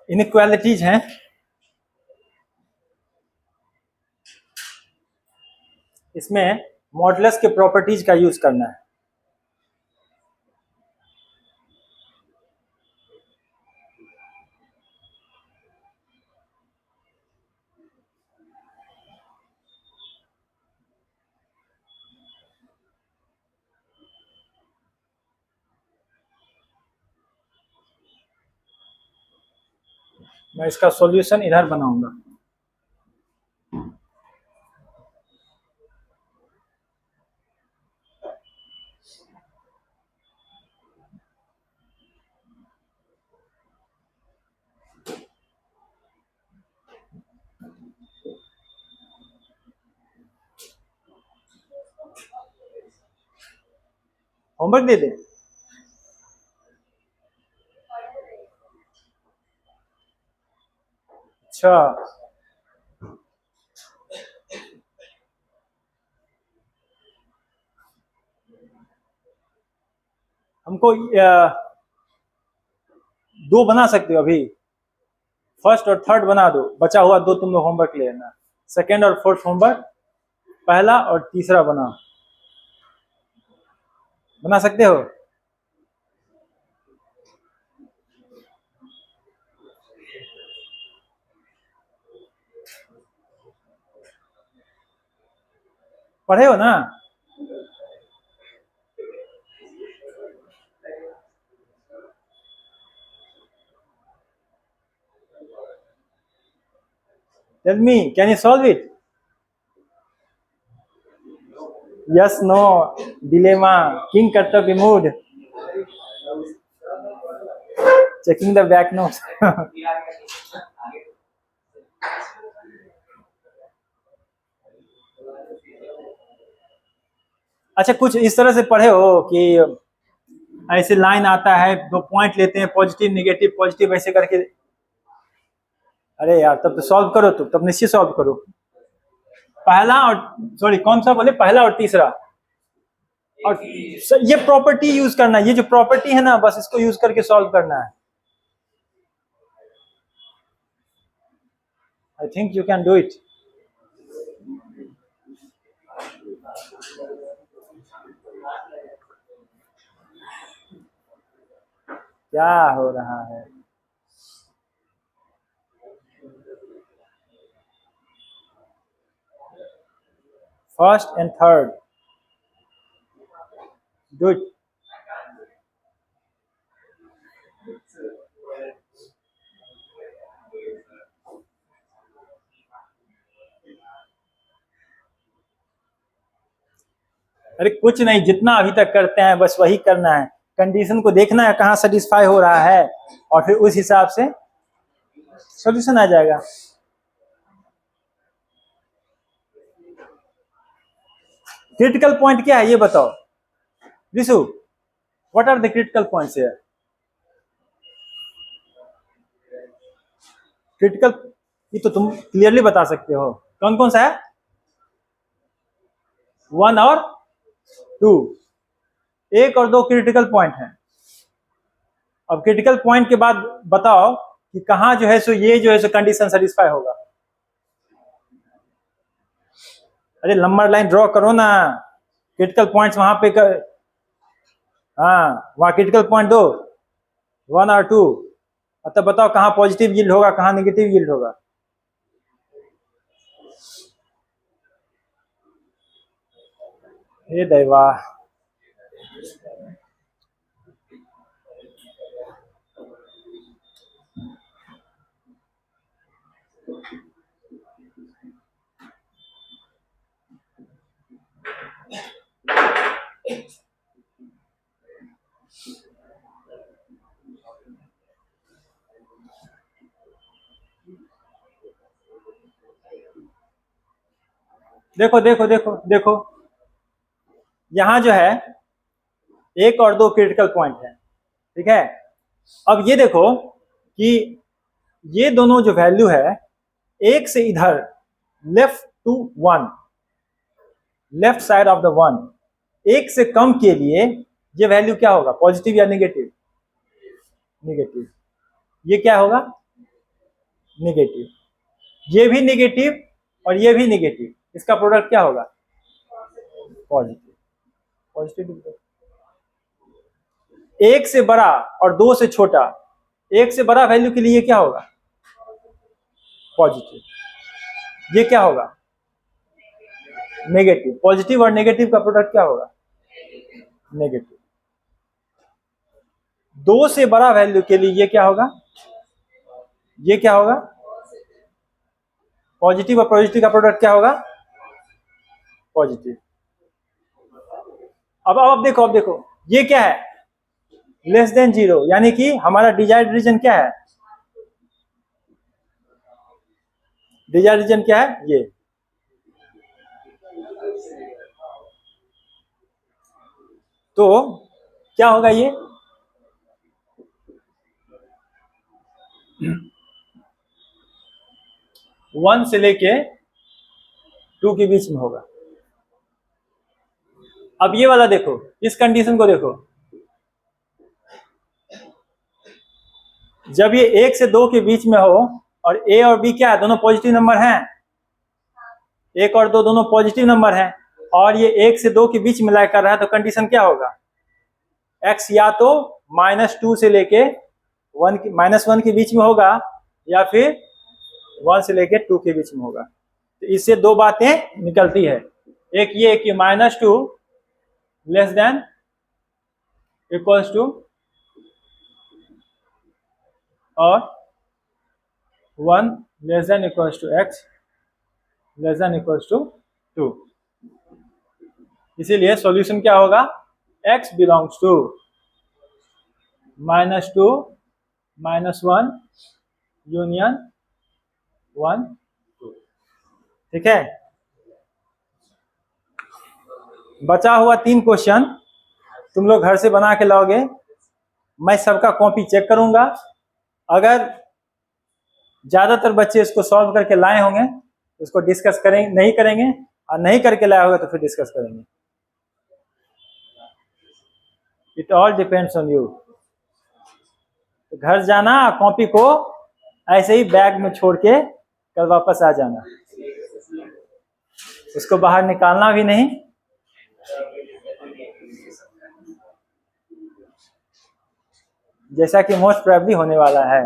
इनइक्वालिटीज हैं, इसमें मॉडुलस के प्रॉपर्टीज का यूज करना है। मैं इसका सॉल्यूशन इधर बनाऊंगा। होमवर्क दे दें? अच्छा, हमको दो बना सकते हो अभी। फर्स्ट और थर्ड बना दो, बचा हुआ दो तुम लोग होमवर्क ले लेना। सेकेंड और फोर्थ होमवर्क पहला और तीसरा बना सकते हो। पढ़े हो ना? Tell me, can you solve it? Yes, no, dilemma, king kartavya mood, checking the back notes. अच्छा, कुछ इस तरह से पढ़े हो कि ऐसे लाइन आता है, दो पॉइंट लेते हैं, पॉजिटिव नेगेटिव पॉजिटिव ऐसे करके। अरे यार, तब तो सॉल्व करो, तब निश्चित सॉल्व करो। पहला और सॉरी कौन सा बोले, पहला और तीसरा। और ये प्रॉपर्टी यूज करना है, ये जो प्रॉपर्टी है ना, बस इसको यूज करके सॉल्व करना है। I think you can do it. क्या हो रहा है? First and third, do it. अरे कुछ नहीं, जितना अभी तक करते हैं बस वही करना है। कंडीशन को देखना है कहाँ सेटिस्फाई हो रहा है, और फिर उस हिसाब से सॉल्यूशन आ जाएगा। क्रिटिकल पॉइंट क्या है ये बताओ Vishu, what are the critical points here? Critical, ये तो तुम क्लियरली बता सकते हो, कौन कौन सा है? 1 और 2, 1 और 2 क्रिटिकल पॉइंट हैं। अब क्रिटिकल पॉइंट के बाद बताओ कि कहां जो है सो ये जो है सो कंडीशन सेटिस्फाई होगा। अरे नंबर लाइन ड्रॉ करो ना, क्रिटिकल पॉइंट्स वहां पे हाँ, वहां क्रिटिकल पॉइंट दो 1 और 2, तब बताओ कहां पॉजिटिव यील्ड होगा, कहां नेगेटिव यील्ड होगा। हे दैवा, देखो देखो देखो देखो, यहां जो है 1 और 2 क्रिटिकल पॉइंट है, ठीक है। अब ये देखो कि ये दोनों जो वैल्यू है, एक से इधर left to 1, left side of the 1, एक से कम के लिए ये वैल्यू क्या होगा, पॉजिटिव या नेगेटिव? नेगेटिव। ये क्या होगा? नेगेटिव। ये भी नेगेटिव और ये भी नेगेटिव, इसका प्रोडक्ट क्या होगा? पॉजिटिव। पॉजिटिव। एक से बड़ा और 2 से छोटा, एक से बड़ा वैल्यू के लिए क्या होगा? पॉजिटिव। ये क्या होगा? नेगेटिव। पॉजिटिव और नेगेटिव का प्रोडक्ट क्या होगा? नेगेटिव। 2 से बड़ा वैल्यू के लिए ये क्या होगा? ये क्या होगा? पॉजिटिव और पॉजिटिव का प्रोडक्ट क्या होगा? पॉजिटिव। अब देखो, अब देखो ये क्या है? लेस देन 0, यानी कि हमारा डिजायर्ड रीजन क्या है? डिजायर्ड रीजन क्या है? ये। तो क्या होगा ये? 1 से लेके 2 के बीच में होगा। अब ये वाला देखो, इस कंडीशन को देखो, जब ये 1 से 2 के बीच में हो और ए और बी क्या है, दोनों पॉजिटिव नंबर हैं, 1 और 2 दोनों पॉजिटिव नंबर हैं, और ये 1 से 2 के बीच में लाई कर रहा है, तो कंडीशन क्या होगा, x या तो -2 से लेके -1 के बीच में होगा, या फिर 1 से लेके 2 के बीच में होगा। तो इससे दो बातें निकलती है, एक ये कि -2 लेस देन इक्वल्स टू और 1 less than equals to x less than equals to 2। इसीलिए सॉल्यूशन क्या होगा, x बिलोंग्स टू -2 -1 यूनियन 1 2। ठीक है, बचा हुआ 3 क्वेश्चन तुम लोग घर से बना के लाओगे, मैं सबका कॉपी चेक करूंगा, अगर ज्यादातर बच्चे इसको सॉल्व करके लाए होंगे तो इसको डिस्कस करेंगे, नहीं करेंगे, और नहीं करके लाया होगा तो फिर डिस्कस करेंगे। It all depends on you. तो घर जाना, कॉपी को ऐसे ही बैग में छोड़ के कल वापस आ जाना, उसको बाहर निकालना भी नहीं, जैसा कि मोस्ट प्रोबेबली होने वाला है।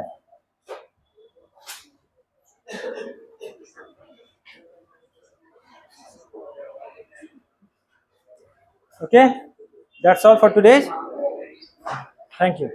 Okay, that's all for today. Thank you.